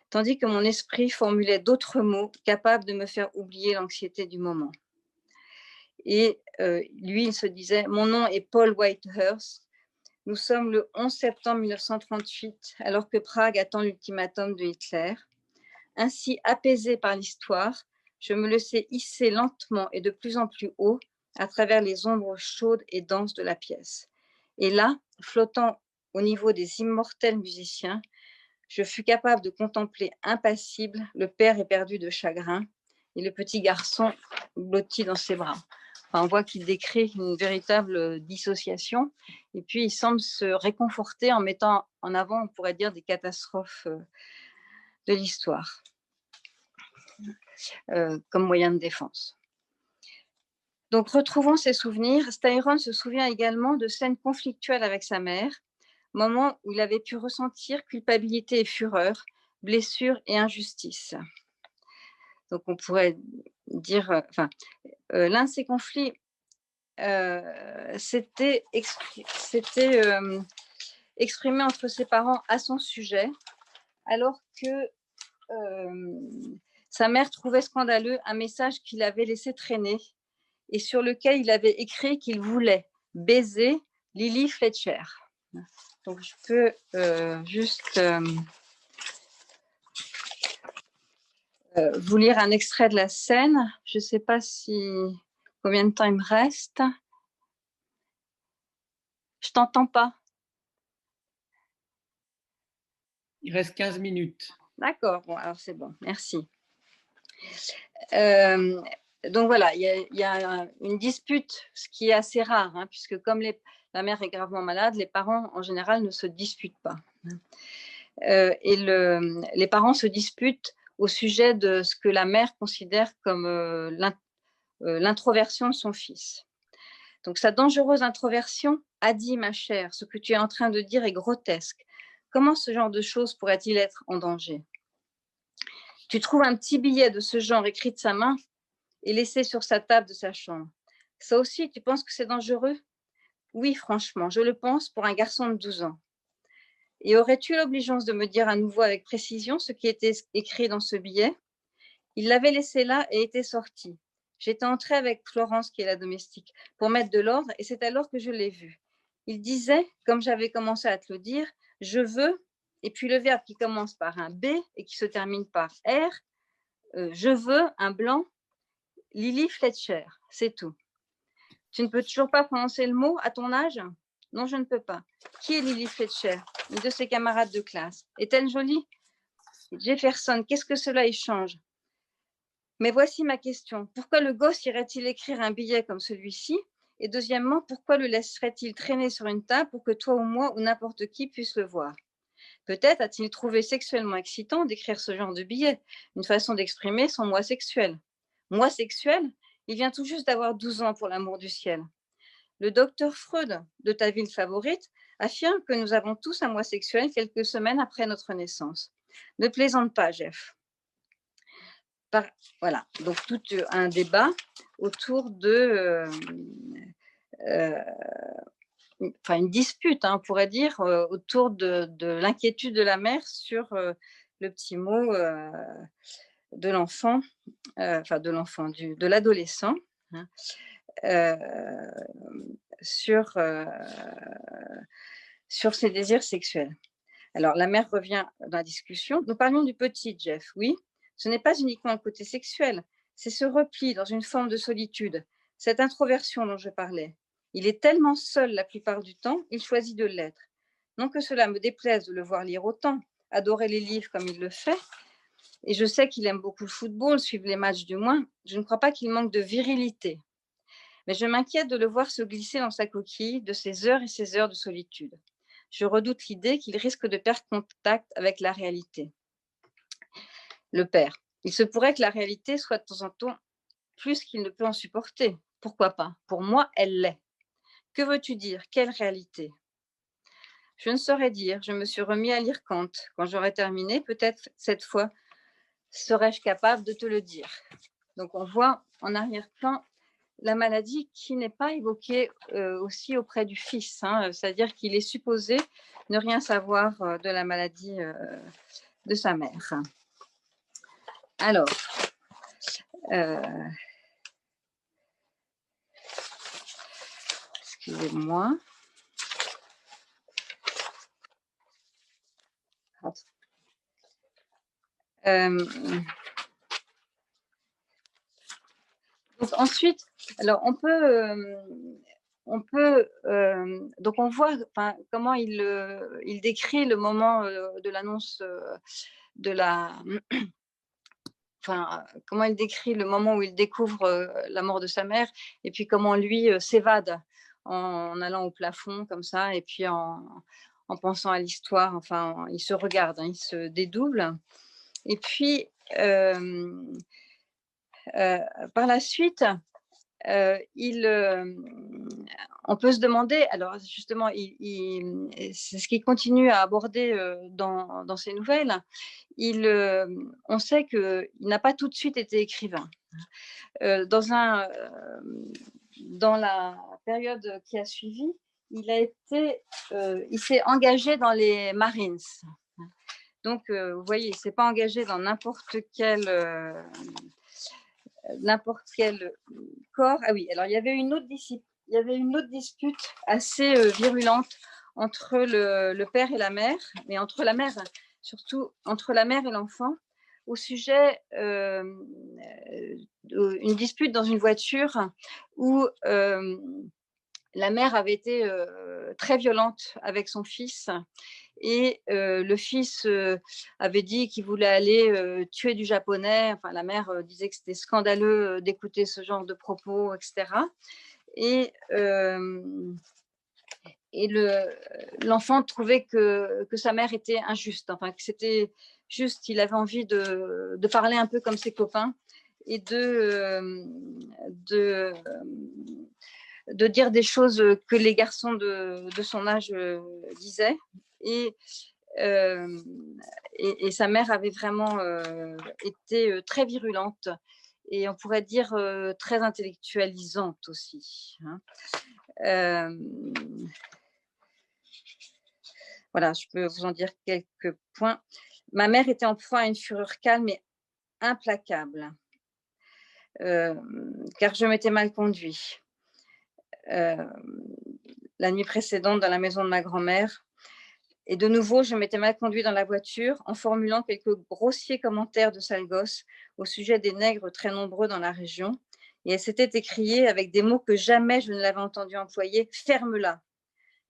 tandis que mon esprit formulait d'autres mots capables de me faire oublier l'anxiété du moment. Et lui, il se disait « Mon nom est Paul Whitehurst. Nous sommes le 11 septembre 1938, alors que Prague attend l'ultimatum de Hitler. Ainsi, apaisé par l'histoire, je me laissais hisser lentement et de plus en plus haut à travers les ombres chaudes et denses de la pièce. Et là, flottant au niveau des immortels musiciens, je fus capable de contempler impassible le père éperdu de chagrin et le petit garçon blotti dans ses bras. » Enfin, on voit qu'il décrit une véritable dissociation et puis il semble se réconforter en mettant en avant, on pourrait dire, des catastrophes de l'histoire comme moyen de défense. Donc, retrouvant ses souvenirs, Styron se souvient également de scènes conflictuelles avec sa mère, moment où il avait pu ressentir culpabilité et fureur, blessure et injustice. Donc, on pourrait dire, l'un de ces conflits, c'était exprimé entre ses parents à son sujet, alors que sa mère trouvait scandaleux un message qu'il avait laissé traîner et sur lequel il avait écrit qu'il voulait baiser Lily Fletcher. Donc, je peux juste vous lire un extrait de la scène. Je ne sais pas combien de temps il me reste. Je ne t'entends pas. Il reste 15 minutes. D'accord, bon, alors c'est bon, merci. Donc voilà, il y a une dispute, ce qui est assez rare, hein, puisque comme la mère est gravement malade, les parents en général ne se disputent pas. Et les parents se disputent au sujet de ce que la mère considère comme l'introversion de son fils. Donc sa dangereuse introversion a dit, ma chère, ce que tu es en train de dire est grotesque. Comment ce genre de choses pourrait-il être en danger? Tu trouves un petit billet de ce genre écrit de sa main et laissé sur sa table de sa chambre. Ça aussi, tu penses que c'est dangereux? Oui, franchement, je le pense pour un garçon de 12 ans. Et aurais-tu l'obligeance de me dire à nouveau avec précision ce qui était écrit dans ce billet? Il l'avait laissé là et était sorti. J'étais entrée avec Florence, qui est la domestique, pour mettre de l'ordre, et c'est alors que je l'ai vu. Il disait, comme j'avais commencé à te le dire, je veux, et puis le verbe qui commence par un B et qui se termine par R, je veux un blanc, Lily Fletcher, c'est tout. Tu ne peux toujours pas prononcer le mot à ton âge? Non, je ne peux pas. Qui est Lily Fletcher? Une de ses camarades de classe. Est-elle jolie? Jefferson, qu'est-ce que cela échange? Mais voici ma question. Pourquoi le gosse irait-il écrire un billet comme celui-ci? Et deuxièmement, pourquoi le laisserait-il traîner sur une table pour que toi ou moi ou n'importe qui puisse le voir? Peut-être a-t-il trouvé sexuellement excitant d'écrire ce genre de billet, une façon d'exprimer son moi sexuel. Moi sexuel? Il vient tout juste d'avoir 12 ans pour l'amour du ciel. Le docteur Freud, de ta ville favorite, affirme que nous avons tous un moi sexuel quelques semaines après notre naissance. Ne plaisante pas, Jeff. Voilà, donc tout un débat autour de... une dispute, hein, on pourrait dire, autour de l'inquiétude de la mère sur le petit mot de l'enfant, de l'adolescent, hein, sur ses désirs sexuels. Alors, la mère revient dans la discussion. Nous parlions du petit, Jeff, oui. Ce n'est pas uniquement le côté sexuel, c'est ce repli dans une forme de solitude, cette introversion dont je parlais. Il est tellement seul la plupart du temps, il choisit de l'être. Non que cela me déplaise de le voir lire autant, adorer les livres comme il le fait, et je sais qu'il aime beaucoup le football, suivre les matchs du moins, je ne crois pas qu'il manque de virilité. Mais je m'inquiète de le voir se glisser dans sa coquille de ces heures et ces heures de solitude. Je redoute l'idée qu'il risque de perdre contact avec la réalité. Le père. Il se pourrait que la réalité soit de temps en temps plus qu'il ne peut en supporter. Pourquoi pas? Pour moi, elle l'est. Que veux-tu dire? Quelle réalité? Je ne saurais dire. Je me suis remis à lire Kant. Quand j'aurai terminé, peut-être cette fois, serais-je capable de te le dire. Donc, on voit en arrière-plan la maladie qui n'est pas évoquée aussi auprès du fils, hein, c'est-à-dire qu'il est supposé ne rien savoir de la maladie de sa mère. Alors, excusez-moi. Donc ensuite, alors on voit comment il décrit le moment de l'annonce de la, comment il décrit le moment où il découvre la mort de sa mère, et puis comment lui s'évade en allant au plafond comme ça, et puis en pensant à l'histoire. Enfin, il se regarde, hein, il se dédouble. Et puis par la suite, on peut se demander, alors justement, c'est ce qu'il continue à aborder dans ses nouvelles. On sait qu'il n'a pas tout de suite été écrivain. Dans la période qui a suivi, il s'est engagé dans les Marines. Donc, vous voyez, il ne s'est pas engagé dans n'importe quel corps. Ah oui, alors il y avait une autre dispute assez virulente entre le père et la mère, mais surtout entre la mère et l'enfant, au sujet d'une dispute dans une voiture où la mère avait été très violente avec son fils, et le fils avait dit qu'il voulait aller tuer du japonais. Enfin, la mère disait que c'était scandaleux d'écouter ce genre de propos, etc. Et l'enfant trouvait que sa mère était injuste, enfin que c'était juste, il avait envie de parler un peu comme ses copains et de dire des choses que les garçons de son âge disaient. Et sa mère avait vraiment été très virulente, et on pourrait dire très intellectualisante aussi, hein. Voilà, je peux vous en dire quelques points. Ma mère était en proie à une fureur calme et implacable, car je m'étais mal conduit la nuit précédente dans la maison de ma grand-mère. Et de nouveau, je m'étais mal conduit dans la voiture en formulant quelques grossiers commentaires de sale gosse au sujet des nègres très nombreux dans la région. Et elle s'était écriée avec des mots que jamais je ne l'avais entendu employer: ferme-la.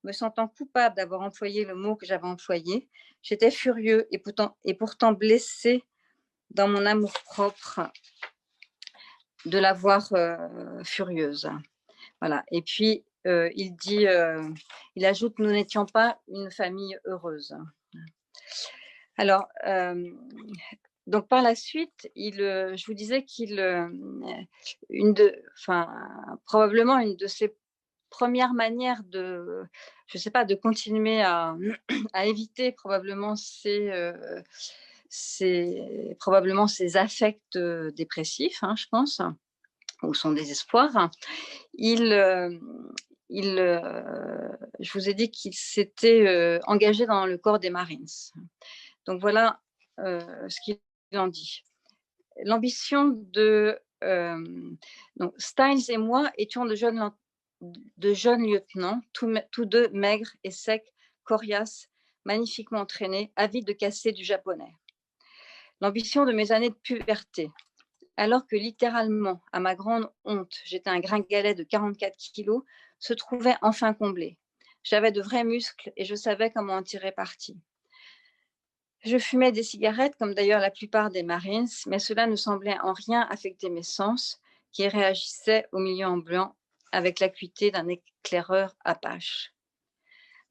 Me sentant coupable d'avoir employé le mot que j'avais employé, j'étais furieux et pourtant blessée dans mon amour-propre de la voir furieuse. Voilà. Et puis, il ajoute: nous n'étions pas une famille heureuse. Alors, donc par la suite, je vous disais probablement une de ses premières manières de continuer à éviter probablement ses affects dépressifs, hein, je pense, ou son désespoir. Je vous ai dit qu'il s'était engagé dans le corps des Marines. Donc voilà ce qu'il en dit. L'ambition de Styles et moi étions de jeunes lieutenants, tous deux maigres et secs, coriaces, magnifiquement entraînés, avides de casser du japonais. L'ambition de mes années de puberté, alors que littéralement, à ma grande honte, j'étais un gringalet de 44 kilos, se trouvait enfin comblée. J'avais de vrais muscles et je savais comment en tirer parti. Je fumais des cigarettes, comme d'ailleurs la plupart des Marines, mais cela ne semblait en rien affecter mes sens, qui réagissaient au milieu ambiant avec l'acuité d'un éclaireur apache.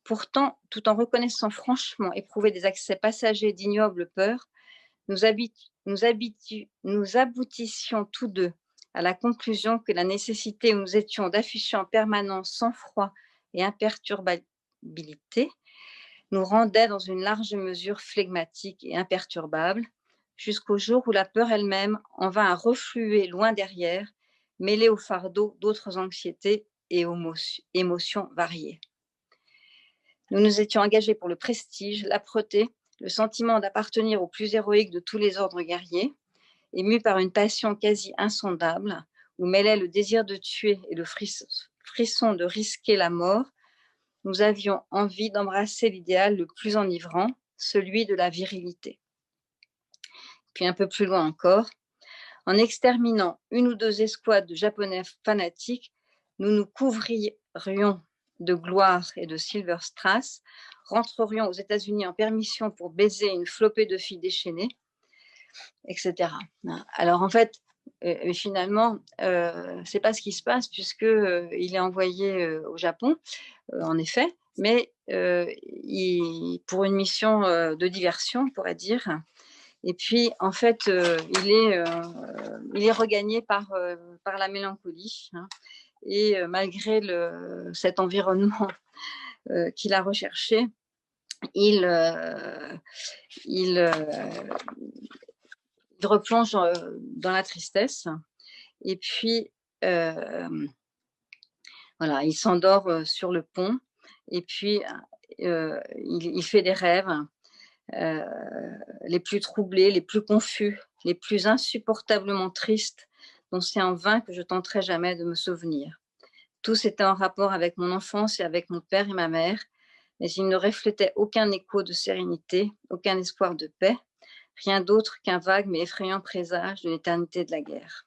Pourtant, tout en reconnaissant franchement éprouver des accès passagers d'ignoble peur, nous aboutissions tous deux à la conclusion que la nécessité où nous étions d'afficher en permanence sang-froid et imperturbabilité nous rendait dans une large mesure flegmatiques et imperturbables, jusqu'au jour où la peur elle-même en vint à refluer loin derrière, mêlée au fardeau d'autres anxiétés et émotions variées. Nous nous étions engagés pour le prestige, l'âpreté, le sentiment d'appartenir au plus héroïque de tous les ordres guerriers, émus par une passion quasi insondable, où mêlait le désir de tuer et le frisson de risquer la mort, nous avions envie d'embrasser l'idéal le plus enivrant, celui de la virilité. Puis un peu plus loin encore, en exterminant une ou deux escouades de Japonais fanatiques, nous nous couvririons de gloire et de silver strass, rentrerions aux États-Unis en permission pour baiser une flopée de filles déchaînées, etc. Alors en fait, finalement, c'est pas ce qui se passe puisque il est envoyé au Japon, en effet, mais pour une mission de diversion, on pourrait dire. Et puis, en fait, il est regagné par la mélancolie. Hein, et malgré cet environnement qu'il a recherché, il replonge dans la tristesse. Et puis, voilà, il s'endort sur le pont. Et puis, il fait des rêves. Les plus troublés, les plus confus, les plus insupportablement tristes, dont c'est en vain que je tenterai jamais de me souvenir. Tous étaient en rapport avec mon enfance et avec mon père et ma mère, mais ils ne reflétaient aucun écho de sérénité, aucun espoir de paix, rien d'autre qu'un vague mais effrayant présage de l'éternité de la guerre.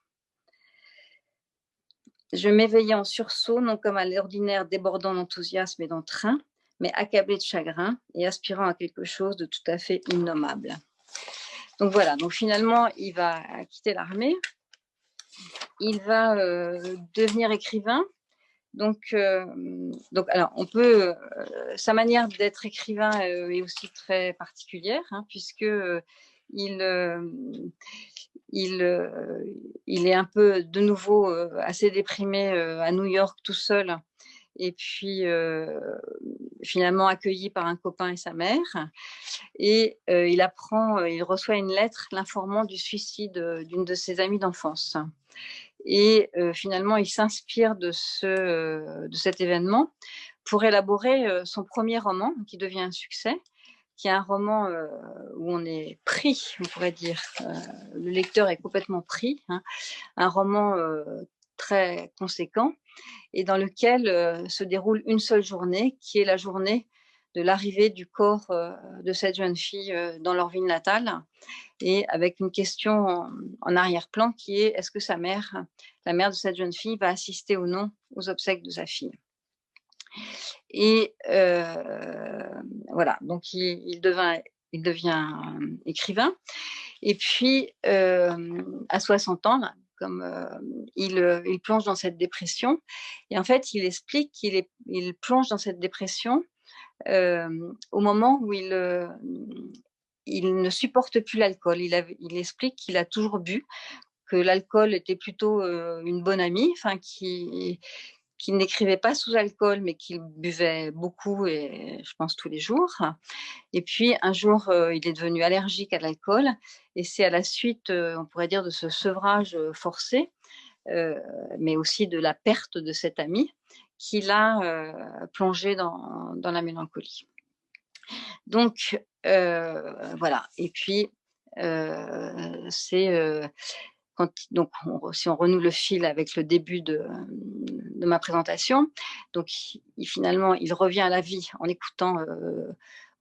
Je m'éveillais en sursaut, non comme à l'ordinaire débordant d'enthousiasme et d'entrain, mais accablé de chagrin et aspirant à quelque chose de tout à fait innommable. Donc voilà, donc finalement, il va quitter l'armée, il va devenir écrivain. Donc alors, on peut, sa manière d'être écrivain est aussi très particulière, hein, puisque il est un peu de nouveau assez déprimé à New York tout seul. Et puis, finalement accueilli par un copain et sa mère. Et il reçoit une lettre l'informant du suicide d'une de ses amies d'enfance. Et finalement, il s'inspire de cet événement pour élaborer son premier roman, qui devient un succès, qui est un roman où on est pris, on pourrait dire. Le lecteur est complètement pris. Hein, un roman très conséquent, et dans lequel se déroule une seule journée, qui est la journée de l'arrivée du corps de cette jeune fille dans leur ville natale, et avec une question en arrière-plan qui est: est-ce que la mère de cette jeune fille, va assister ou non aux obsèques de sa fille? Et voilà, donc il devient écrivain, et puis à 60 ans, comme il plonge dans cette dépression. Et en fait, il explique qu'il plonge dans cette dépression au moment où il ne supporte plus l'alcool. Il explique qu'il a toujours bu, que l'alcool était plutôt une bonne amie, enfin, qu'il n'écrivait pas sous alcool, mais qu'il buvait beaucoup, et je pense tous les jours. Et puis un jour, il est devenu allergique à l'alcool, et c'est à la suite, on pourrait dire, de ce sevrage forcé, mais aussi de la perte de cet ami, qu'il a plongé dans la mélancolie. Donc voilà. Et puis si on renoue le fil avec le début de ma présentation, donc finalement il revient à la vie en écoutant,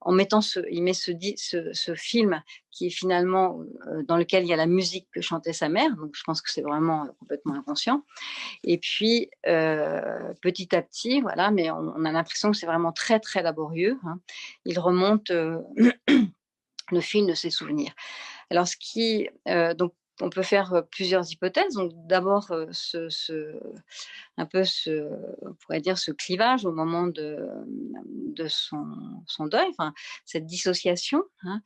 il met ce film qui est finalement dans lequel il y a la musique que chantait sa mère, donc je pense que c'est vraiment complètement inconscient. Et puis petit à petit, voilà, mais on a l'impression que c'est vraiment très très laborieux, hein, il remonte le fil de ses souvenirs. Alors donc on peut faire plusieurs hypothèses. Donc d'abord on pourrait dire ce clivage au moment de son deuil, enfin, cette dissociation, hein,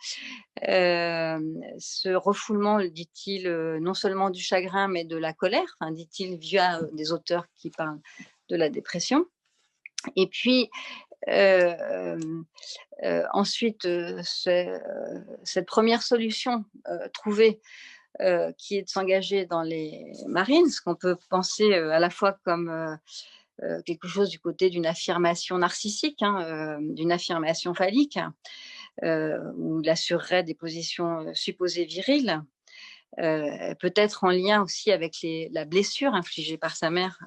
ce refoulement, dit-il, non seulement du chagrin mais de la colère, enfin, dit-il, via des auteurs qui parlent de la dépression. Et puis ensuite, cette première solution trouvée, qui est de s'engager dans les Marines, ce qu'on peut penser à la fois comme quelque chose du côté d'une affirmation narcissique, hein, d'une affirmation phallique, où il assurerait des positions supposées viriles, peut-être en lien aussi avec la blessure infligée par sa mère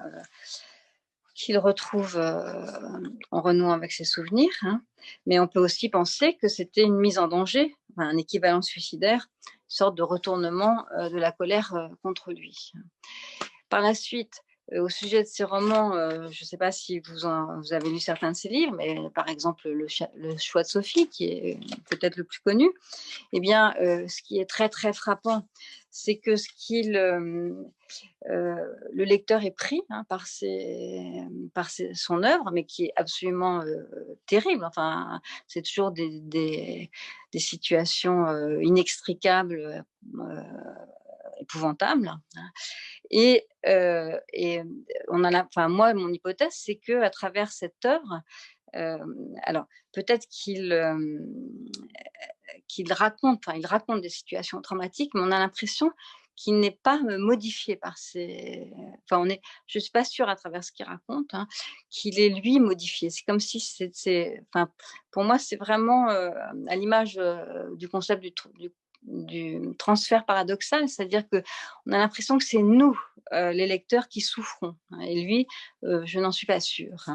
qu'il retrouve en renouant avec ses souvenirs, hein. Mais on peut aussi penser que c'était une mise en danger, un équivalent suicidaire, une sorte de retournement de la colère contre lui. Par la suite, au sujet de ses romans, je ne sais pas si vous avez lu certains de ses livres, mais par exemple le Choix de Sophie, qui est peut-être le plus connu. Eh bien, ce qui est très très frappant, c'est que le lecteur est pris par son œuvre, mais qui est absolument terrible. Enfin, c'est toujours des situations inextricables, épouvantables. Et moi, mon hypothèse, c'est que à travers cette œuvre, alors peut-être qu'il raconte, il raconte des situations traumatiques, mais on a l'impression qu'il n'est pas modifié par ces. Je suis pas sûre à travers ce qu'il raconte, qu'il est lui modifié. C'est comme si pour moi, c'est vraiment à l'image du concept du transfert paradoxal, c'est-à-dire que on a l'impression que c'est nous, les lecteurs, qui souffrons, et lui, je n'en suis pas sûre.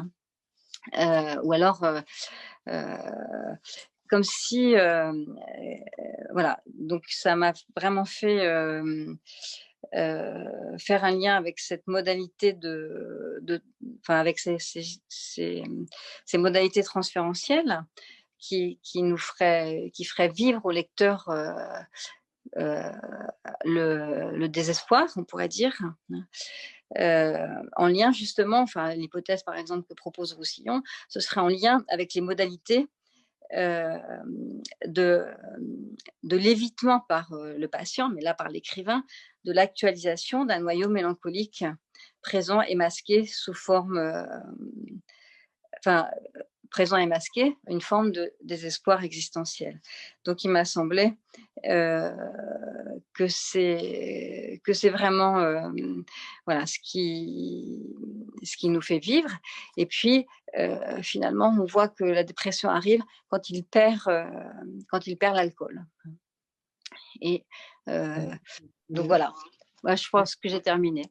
Ou alors, comme si, voilà, donc ça m'a vraiment fait faire un lien avec cette modalité avec ces modalités transférentielles qui ferait vivre au lecteur le désespoir, on pourrait dire, en lien justement, l'hypothèse par exemple que propose Roussillon, ce serait en lien avec les modalités de l'évitement par le patient, mais là par l'écrivain, de l'actualisation d'un noyau mélancolique présent et masqué sous forme, présent et masqué, une forme de désespoir existentiel. Donc il m'a semblé que c'est vraiment voilà, ce qui nous fait vivre. Et puis finalement, on voit que la dépression arrive quand il perd l'alcool. Et donc voilà, moi, je pense que j'ai terminé.